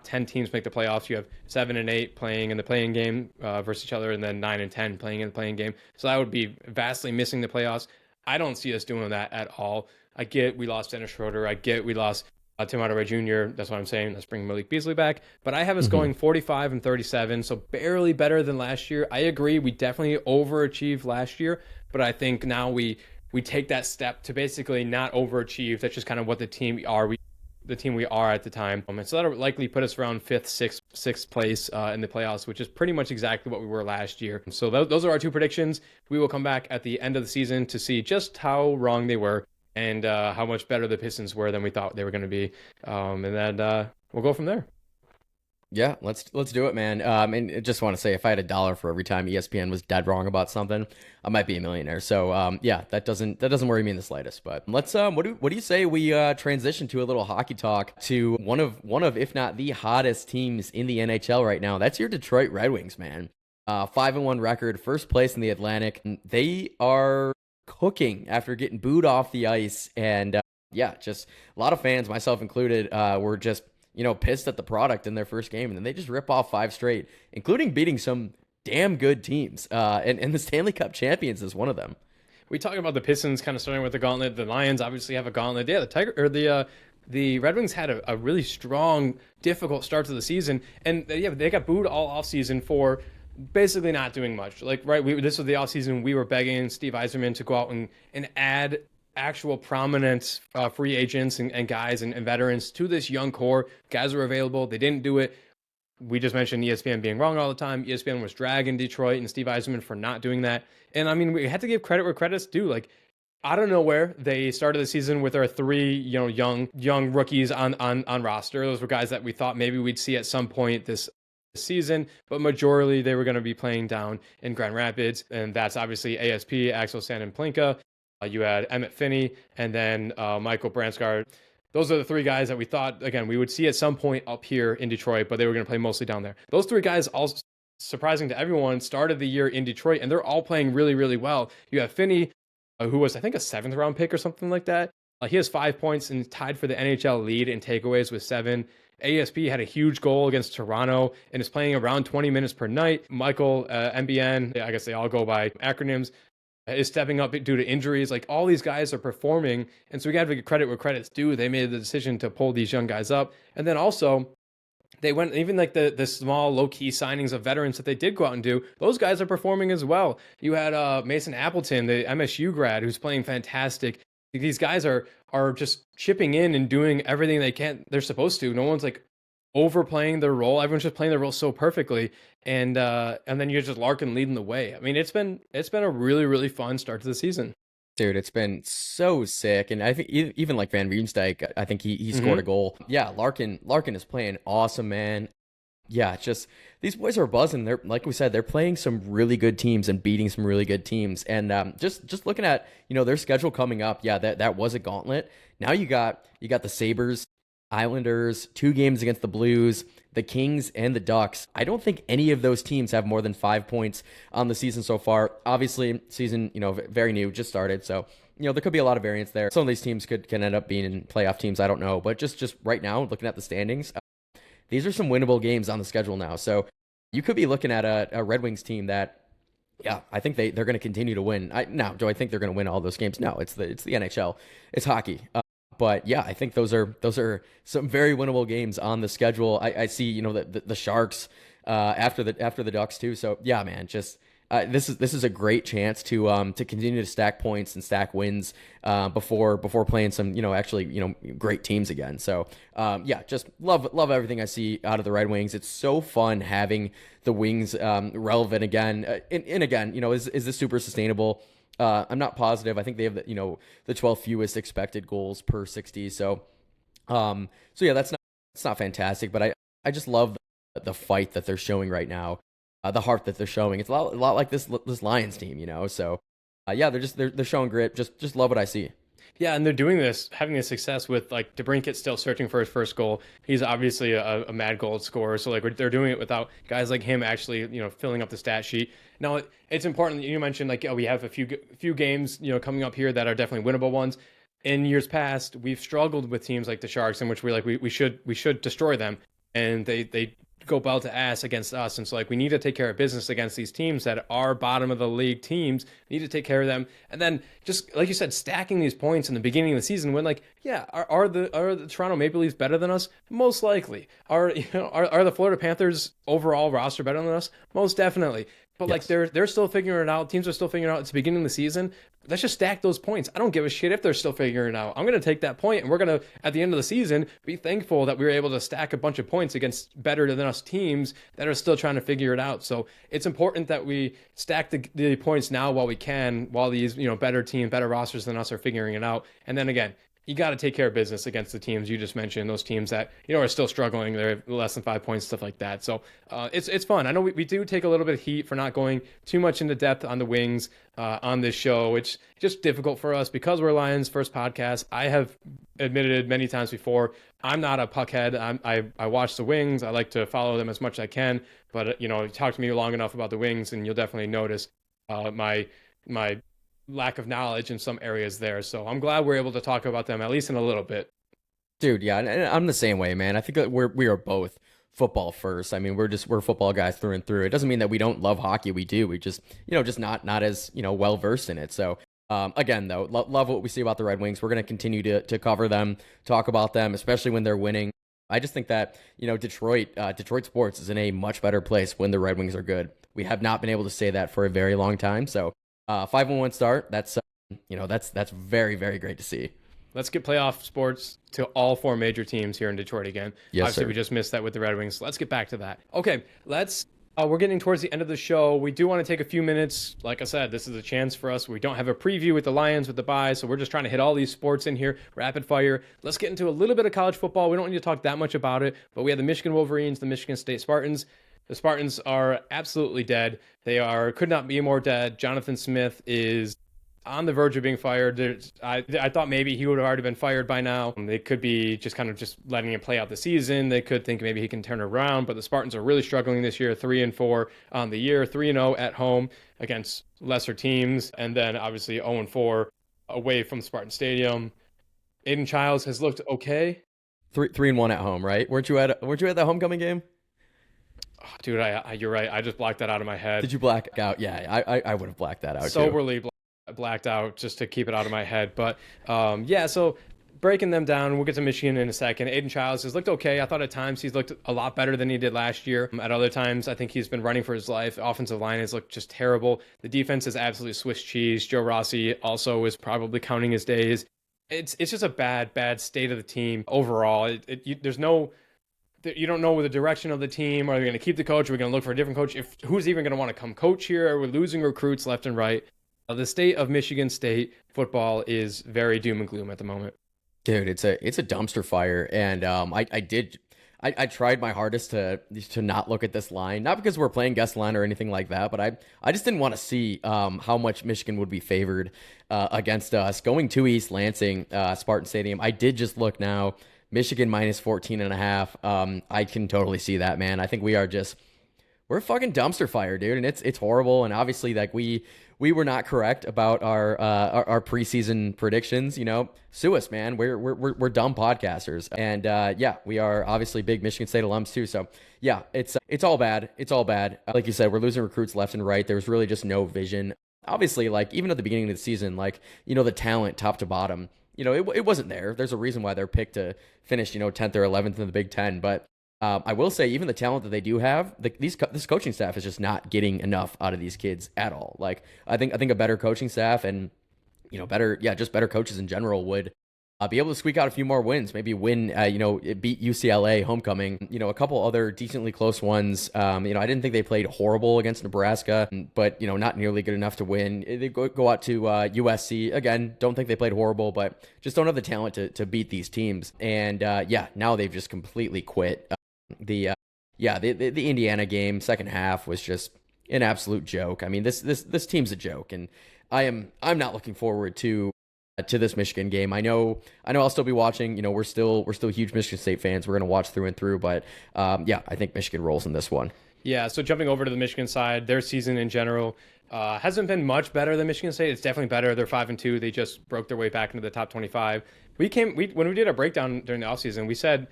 10 teams make the playoffs. You have 7 and 8 playing in the playing game versus each other, and then 9 and 10 playing in the playing game. So that would be vastly missing the playoffs. I don't see us doing that at all. I get we lost Dennis Schroeder. I get we lost Tim Hardaway Jr. That's what I'm saying. Let's bring Malik Beasley back. But I have us going 45 and 37, so barely better than last year. I agree. We definitely overachieved last year, but I think now we take that step to basically not overachieve. That's just kind of what the team we are at the time. And so that'll likely put us around 5th, 6th place in the playoffs, which is pretty much exactly what we were last year. So those are our two predictions. We will come back at the end of the season to see just how wrong they were and how much better the Pistons were than we thought they were going to be. And then we'll go from there. Yeah, let's do it, man. And I just want to say, if I had $1 for every time ESPN was dead wrong about something, I might be a millionaire. So yeah, that doesn't worry me in the slightest. But let's what do you say we transition to a little hockey talk to one of if not the hottest teams in the NHL right now? That's your Detroit Red Wings, man. 5-1 record, 1st place in the Atlantic. They are cooking after getting booed off the ice, and yeah, just a lot of fans, myself included, were just pissed at the product in their first game, and then they just rip off 5 straight, including beating some damn good teams, and the Stanley Cup champions is one of them. We talk about the Pistons kind of starting with the gauntlet. The Lions obviously have a gauntlet. Yeah, the Red Wings had a really strong, difficult start to the season, and they got booed all off season for basically not doing much. This was the offseason. We were begging Steve Yzerman to go out and add actual prominent free agents and guys and veterans to this young core. Guys were available. They didn't do it. We just mentioned ESPN being wrong all the time. ESPN was dragging Detroit and Steve Yzerman for not doing that. And I mean, we had to give credit where credit's due. Like, out of nowhere, they started the season with our 3 young rookies on roster. Those were guys that we thought maybe we'd see at some point this season, but majorly they were going to be playing down in Grand Rapids, and that's obviously ASP, Axel Sandin-Plinka. You had Emmett Finney, and then Michael Bransgard. Those are the 3 guys that we thought, again, we would see at some point up here in Detroit, but they were going to play mostly down there. Those 3 guys, all surprising to everyone, started the year in Detroit, and they're all playing really, really well. You have Finney, who was, I think, a 7th round pick or something like that. He has 5 points and tied for the NHL lead in takeaways with 7. ASP had a huge goal against Toronto and is playing around 20 minutes per night. Michael, MBN, I guess they all go by acronyms, is stepping up due to injuries. Like, all these guys are performing, and so we got to give credit where credit's due. They made the decision to pull these young guys up, and then also they went, even like the small low-key signings of veterans that they did go out and do, those guys are performing as well. You had Mason Appleton, the MSU grad, who's playing fantastic. These guys are just chipping in and doing everything they're supposed to. No one's like overplaying their role. Everyone's just playing their role so perfectly. And then you're just Larkin leading the way. I mean, it's been a really, really fun start to the season. Dude, it's been so sick, and I think even like Van Riemsdyk, I think he scored a goal. Yeah, Larkin is playing awesome, man. Yeah, it's just these boys are buzzing. They're like we said, they're playing some really good teams and beating some really good teams. And just looking at their schedule coming up, yeah, that was a gauntlet. Now you got the Sabres, Islanders, 2 games against the Blues, the Kings, and the Ducks. I don't think any of those teams have more than 5 points on the season so far. Obviously, season very new, just started, so there could be a lot of variance there. Some of these teams can end up being in playoff teams. I don't know, but just right now, looking at the standings, these are some winnable games on the schedule now. So you could be looking at a Red Wings team that, yeah, I think they're going to continue to win. Now, do I think they're going to win all those games? No, it's the NHL, it's hockey. But yeah, I think those are some very winnable games on the schedule. I see the Sharks after the Ducks too. So yeah, man, just this is a great chance to continue to stack points and stack wins before playing some actually great teams again. So yeah, just love everything I see out of the Red Wings. It's so fun having the Wings relevant again. And again, is this super sustainable? I'm not positive. I think they have the 12th fewest expected goals per 60. So yeah, that's not fantastic, but I just love the fight that they're showing right now, the heart that they're showing. It's a lot like this Lions team, So yeah, they're showing grit. Just love what I see. Yeah, and they're doing this, having this success with like DeBrincat still searching for his first goal. He's obviously a mad goal scorer, so like they're doing it without guys like him actually filling up the stat sheet. Now it's important that you mentioned like we have a few games coming up here that are definitely winnable ones. In years past, we've struggled with teams like the Sharks, in which we should destroy them, and they go bell to ass against us. And so like we need to take care of business against these teams that are bottom of the league teams. We need to take care of them. And then just like you said, stacking these points in the beginning of the season when like, yeah, are the Toronto Maple Leafs better than us? Most likely. Are the Florida Panthers overall roster better than us? Most definitely. But yes, like they're still figuring it out. Teams are still figuring it out. It's the beginning of the season. Let's just stack those points. I don't give a shit if they're still figuring it out. I'm going to take that point, and we're going to, at the end of the season, be thankful that we were able to stack a bunch of points against better than us teams that are still trying to figure it out. So it's important that we stack the points now while we can, while these better teams, better rosters than us are figuring it out. And then again, you got to take care of business against the teams you just mentioned, those teams that are still struggling. They're less than 5 points, stuff like that. So it's fun. I know we do take a little bit of heat for not going too much into depth on the Wings on this show. It's just difficult for us because we're Lions' first podcast. I have admitted many times before, I'm not a puckhead. I watch the Wings. I like to follow them as much as I can. But talk to me long enough about the Wings, and you'll definitely notice my lack of knowledge in some areas there. So I'm glad we're able to talk about them at least in a little bit. Dude, yeah, and I'm the same way, man. I think that we are both football first. I mean, we're football guys through and through. It doesn't mean that we don't love hockey. We do. We just just not as well versed in it. So again, though, love what we see about the Red Wings. We're going to continue to cover them, talk about them, especially when they're winning. I just think that Detroit sports is in a much better place when the Red Wings are good. We have not been able to say that for a very long time. So 5-1 start. That's that's very, very great to see. Let's get playoff sports to all 4 major teams here in Detroit again. Yes, obviously, sir. We just missed that with the Red Wings. Let's get back to that. Okay, we're getting towards the end of the show. We do want to take a few minutes. Like I said, this is a chance for us. We don't have a preview with the Lions with the bye, so we're just trying to hit all these sports in here, rapid fire. Let's get into a little bit of college football. We don't need to talk that much about it, but we have the Michigan Wolverines, the Michigan State Spartans. The Spartans are absolutely dead. Could not be more dead. Jonathan Smith is on the verge of being fired. I thought maybe he would have already been fired by now. They could be just letting him play out the season. They could think maybe he can turn it around, but the Spartans are really struggling this year. 3-4 on the year, 3-0 at home against lesser teams, and then obviously 0-4 away from Spartan Stadium. Aiden Childs has looked okay. 3-1 at home, right? Weren't you at the homecoming game? Oh, dude, you're right. I just blacked that out of my head. Did you black out? Yeah, I would have blacked that out. Soberly blacked out just to keep it out of my head. But yeah, so breaking them down, we'll get to Michigan in a second. Aiden Childs has looked okay. I thought at times he's looked a lot better than he did last year. At other times, I think he's been running for his life. Offensive line has looked just terrible. The defense is absolutely Swiss cheese. Joe Rossi also is probably counting his days. It's just a bad state of the team overall. You don't know the direction of the team. Are they going to keep the coach? Are we going to look for a different coach? Who's even going to want to come coach here? Are we losing recruits left and right? The state of Michigan State football is very doom and gloom at the moment. Dude, it's a dumpster fire, and I tried my hardest to not look at this line, not because we're playing guest line or anything like that, but I just didn't want to see how much Michigan would be favored against us going to East Lansing, Spartan Stadium. I did just look now, Michigan minus 14.5. I can totally see that, man. I think we're a fucking dumpster fire, dude, and it's horrible. And obviously, like we were not correct about our preseason predictions. Sue us, man. We're dumb podcasters, and yeah, we are obviously big Michigan State alums too. So yeah, it's all bad. It's all bad. Like you said, we're losing recruits left and right. There's really just no vision. Obviously, like even at the beginning of the season, like the talent top to bottom, it wasn't there. There's a reason why they're picked to finish 10th or 11th in the Big Ten, but. I will say, even the talent that they do have, this coaching staff is just not getting enough out of these kids at all. Like, I think a better coaching staff and just better coaches in general would be able to squeak out a few more wins. Maybe win, beat UCLA homecoming. A couple other decently close ones. I didn't think they played horrible against Nebraska, but not nearly good enough to win. They go out to USC again. Don't think they played horrible, but just don't have the talent to beat these teams. And now they've just completely quit. The Indiana game second half was just an absolute joke. I mean, this team's a joke, and I'm not looking forward to this Michigan game. I know I'll still be watching. We're still huge Michigan State fans. We're gonna watch through and through, but I think Michigan rolls in this one. Yeah, so jumping over to the Michigan side, their season in general hasn't been much better than Michigan State. It's definitely better. They're 5-2. They just broke their way back into the top 25. When we did a breakdown during the offseason, we said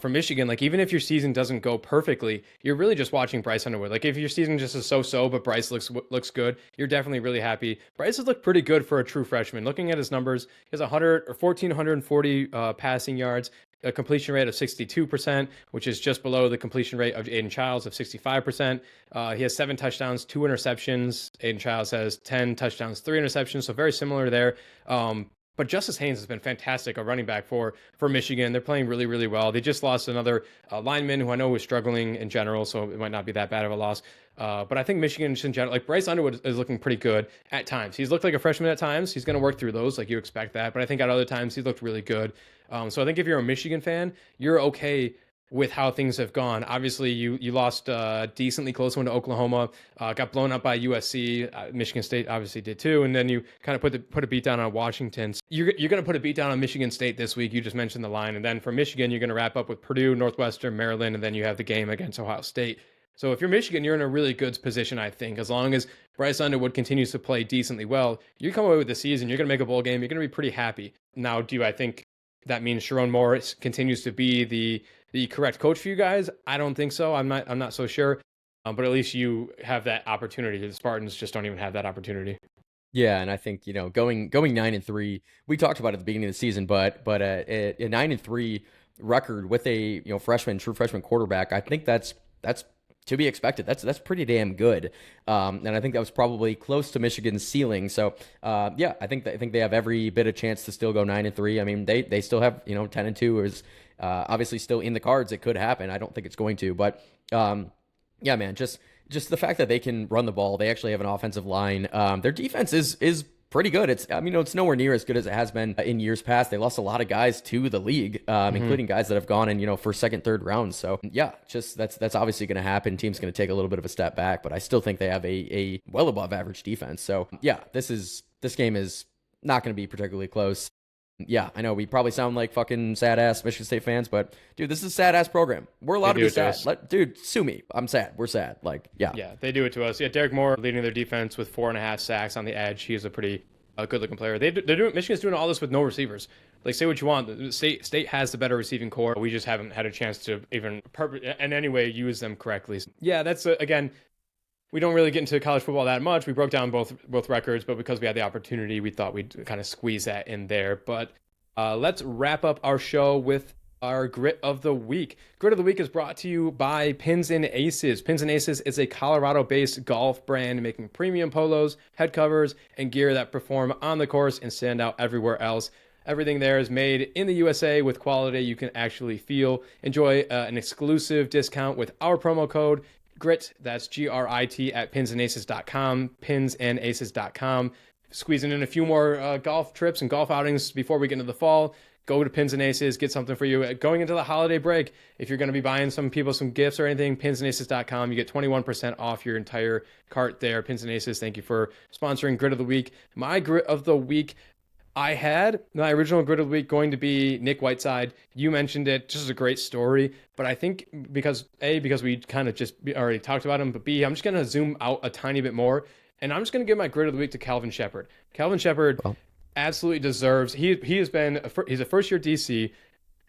for Michigan, like even if your season doesn't go perfectly, you're really just watching Bryce Underwood. Like if your season just is so-so, but Bryce looks good, you're definitely really happy. Bryce has looked pretty good for a true freshman. Looking at his numbers, he has 1,440 passing yards, a completion rate of 62%, which is just below the completion rate of Aiden Childs of 65%. He has 7 touchdowns, 2 interceptions. Aiden Childs has 10 touchdowns, 3 interceptions, so very similar there. But Justice Haynes has been fantastic, a running back for Michigan. They're playing really, really well. They just lost another lineman who I know was struggling in general, so it might not be that bad of a loss. But I think Michigan just in general, like Bryce Underwood is looking pretty good at times. He's looked like a freshman at times. He's going to work through those, like you expect that. But I think at other times he looked really good. So I think if you're a Michigan fan, you're okay with how things have gone. Obviously, you lost a decently close one to Oklahoma, got blown up by USC. Michigan State obviously did too, and then you kind of put a beat down on Washington. You're going to put a beat down on Michigan State this week. You just mentioned the line, and then for Michigan, you're going to wrap up with Purdue, Northwestern, Maryland, and then you have the game against Ohio State. So if you're Michigan, you're in a really good position, I think. As long as Bryce Underwood continues to play decently well, you come away with the season, you're going to make a bowl game, you're going to be pretty happy. Now, I think that means Sharon Morris continues to be the correct coach for you guys? I don't think so. I'm not so sure. But at least you have that opportunity. The Spartans just don't even have that opportunity. Yeah, and I think going 9-3. We talked about it at the beginning of the season, but a 9-3 record with a true freshman quarterback, I think that's to be expected. That's pretty damn good. And I think that was probably close to Michigan's ceiling. So I think they have every bit of chance to still go 9-3. I mean, they still have 10-2 is obviously still in the cards. It could happen. I don't think it's going to, but yeah, man, just the fact that they can run the ball. They actually have an offensive line. Their defense is pretty good. It's nowhere near as good as it has been in years past. They lost a lot of guys to the league, including guys that have gone in for second, third rounds. So yeah, just that's obviously going to happen. Team's going to take a little bit of a step back, but I still think they have a well above average defense. So yeah, this game is not going to be particularly close. Yeah, I know we probably sound like fucking sad ass Michigan State fans, but dude, this is a sad ass program. We're allowed to be sad. Dude, sue me. I'm sad. We're sad. Like, yeah. Yeah, they do it to us. Yeah, Derek Moore leading their defense with 4.5 sacks on the edge. He is a pretty good looking player. Michigan's doing all this with no receivers. Like, say what you want. The state has the better receiving core. We just haven't had a chance to even in any way use them correctly. Yeah, that's again. We don't really get into college football that much. We broke down both records, but because we had the opportunity, we thought we'd kind of squeeze that in there. But let's wrap up our show with our Grit of the Week. Grit of the Week is brought to you by Pins and Aces. Pins and Aces is a Colorado-based golf brand making premium polos, head covers, and gear that perform on the course and stand out everywhere else. Everything there is made in the USA with quality you can actually feel. Enjoy an exclusive discount with our promo code GRIT, that's GRIT, at pinsandaces.com, pinsandaces.com. squeezing in a few more golf trips and golf outings before we get into the fall. Go to Pins and Aces, get something for you. Going into the holiday break, if you're going to be buying some people some gifts or anything, pinsandaces.com, you get 21% off your entire cart there. Pins and Aces, thank you for sponsoring Grit of the Week. My Grit of the Week, I had my original Grit of the Week going to be Nick Whiteside. You mentioned it, just a great story. But I think because we kind of just already talked about him, but B, I'm just going to zoom out a tiny bit more. And I'm just going to give my Grit of the Week to Calvin Shepard. Calvin Shepard absolutely deserves. He's a first year DC.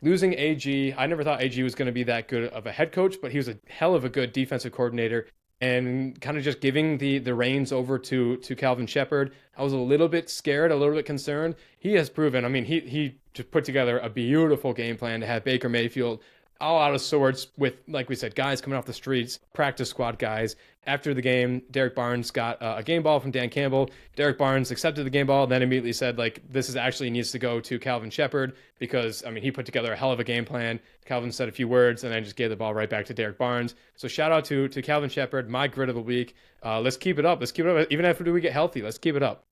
Losing AG, I never thought AG was going to be that good of a head coach, but he was a hell of a good defensive coordinator. And kind of just giving the reins over to Calvin Shepard, I was a little bit scared, a little bit concerned. He has proven. I mean, he just put together a beautiful game plan to have Baker Mayfield all out of sorts with, like we said, guys coming off the streets, practice squad guys. After the game, Derek Barnes got a game ball from Dan Campbell. Derek Barnes accepted the game ball, then immediately said, like, this is actually needs to go to Calvin Shepard because, I mean, he put together a hell of a game plan. Calvin said a few words and then just gave the ball right back to Derek Barnes. So shout out to Calvin Shepard, my Grit of the Week. Let's keep it up. Let's keep it up. Even after we get healthy, let's keep it up.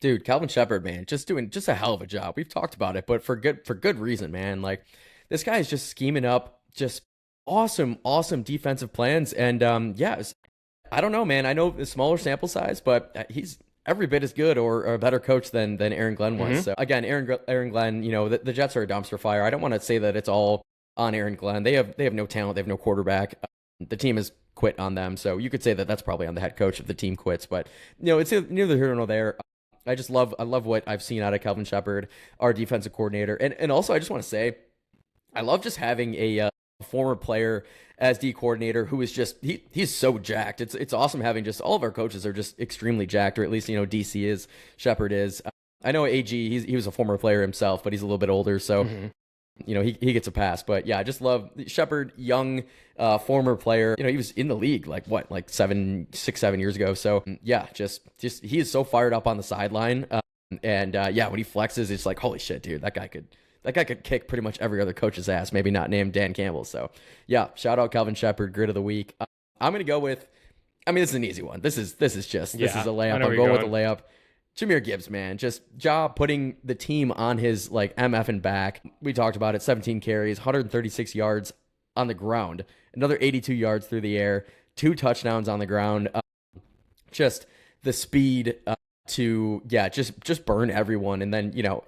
Dude, Calvin Shepard, man, just doing just a hell of a job. We've talked about it, but for good reason, man. Like, this guy is just scheming up just awesome defensive plans. And I don't know, man. I know the smaller sample size, but he's every bit as good or a better coach than Aaron Glenn was. So again, Aaron Glenn, you know, the Jets are a dumpster fire. I don't want to say that it's all on Aaron Glenn. They have no talent. They have no quarterback. The team has quit on them. So you could say that that's probably on the head coach if the team quits. But, you know, it's neither here nor there. I love what I've seen out of Calvin Shepard, our defensive coordinator. And also, I just want to say, I love just having a former player as D coordinator who is just he's so jacked. It's awesome having just all of our coaches are just extremely jacked, or at least, you know, DC is, Shepard is. I know AG, he was a former player himself, but he's a little bit older, so you know, he gets a pass. But yeah, I just love Shepard, young former player. You know, he was in the league like 7 years ago. So yeah, just he is so fired up on the sideline. When he flexes, it's like, holy shit, dude, that guy could kick pretty much every other coach's ass, maybe not named Dan Campbell. So, yeah, shout out Calvin Shepard, Grit of the Week. I'm going to go with, I mean, this is an easy one. This is a layup. I'm going with a layup. Jahmyr Gibbs, man, just job putting the team on his, like, MF and back. We talked about it, 17 carries, 136 yards on the ground, another 82 yards through the air, 2 touchdowns on the ground. Just the speed to just burn everyone. And then, you know,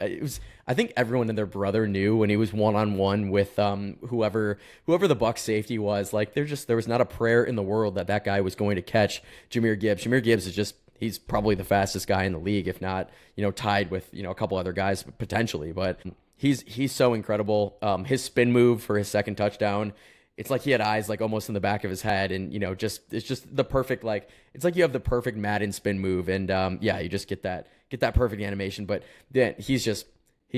I think everyone and their brother knew when he was one-on-one with whoever the Bucs safety was. Like, there was not a prayer in the world that guy was going to catch Jahmyr Gibbs. Jahmyr Gibbs is he's probably the fastest guy in the league, if not, you know, tied with, you know, a couple other guys potentially. But he's so incredible. His spin move for his second touchdown, it's like he had eyes like almost in the back of his head, and, you know, it's just the perfect, like, it's like you have the perfect Madden spin move, and you just get that perfect animation. But then he's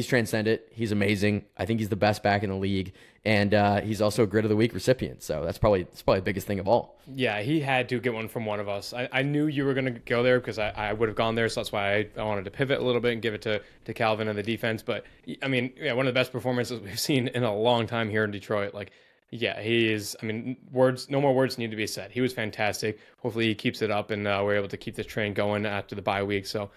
transcendent. He's amazing. I think he's the best back in the league, and he's also a Grit of the Week recipient. So that's probably the biggest thing of all. Yeah, he had to get one from one of us. I knew you were going to go there because I would have gone there, so that's why I wanted to pivot a little bit and give it to Calvin and the defense. But, I mean, yeah, one of the best performances we've seen in a long time here in Detroit. Like, yeah, he is. I mean, no more words need to be said. He was fantastic. Hopefully he keeps it up, and we're able to keep this train going after the bye week. So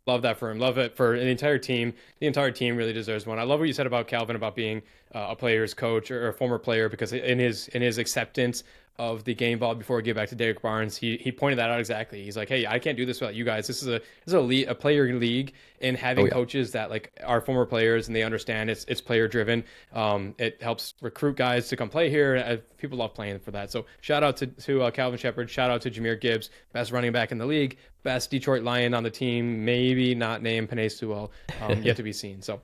love that for him. Love it for the entire team. The entire team really deserves one. I love what you said about Calvin about being a player's coach or a former player, because in his acceptance of the game ball before we get back to Derek Barnes, he pointed that out exactly. He's like, hey, I can't do this without you guys. This is a player league, and having coaches that, like, are former players and they understand it's player driven. It helps recruit guys to come play here. People love playing for that. So shout out to Calvin Shepard. Shout out to Jahmyr Gibbs, best running back in the league, best Detroit Lion on the team. Maybe not named Penei Sewell, yet to be seen. So.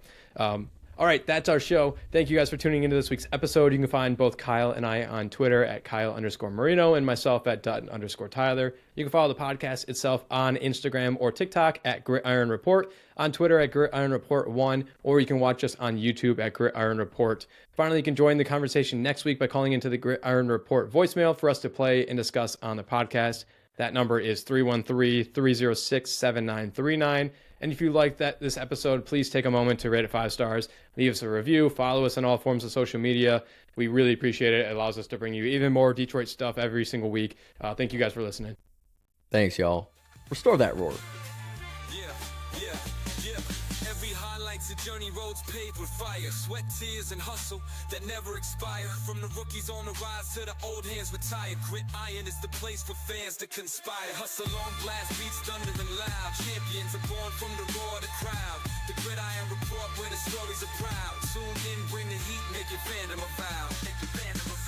All right, that's our show. Thank you guys for tuning into this week's episode. You can find both Kyle and I on Twitter at Kyle_Marino and myself at Dutton_Tyler. You can follow the podcast itself on Instagram or TikTok at Gridiron Report, on Twitter at Gridiron Report 1, or you can watch us on YouTube at Gridiron Report. Finally, you can join the conversation next week by calling into the Gridiron Report voicemail for us to play and discuss on the podcast. That number is 313-306-7939. And if you like this episode, please take a moment to rate it 5 stars, leave us a review, follow us on all forms of social media. We really appreciate it. It allows us to bring you even more Detroit stuff every single week. Thank you guys for listening. Thanks, y'all. Restore that roar. Yeah. journey roads paved with fire, sweat, tears, and hustle that never expire. From the rookies on the rise to the old hands retired, grit iron is the place for fans to conspire. Hustle on, blast beats thundering loud. Champions are born from the roar of the crowd. The gridiron report where the stories are proud. Tune in, bring the heat, make your fandom a vow. Make your fandom a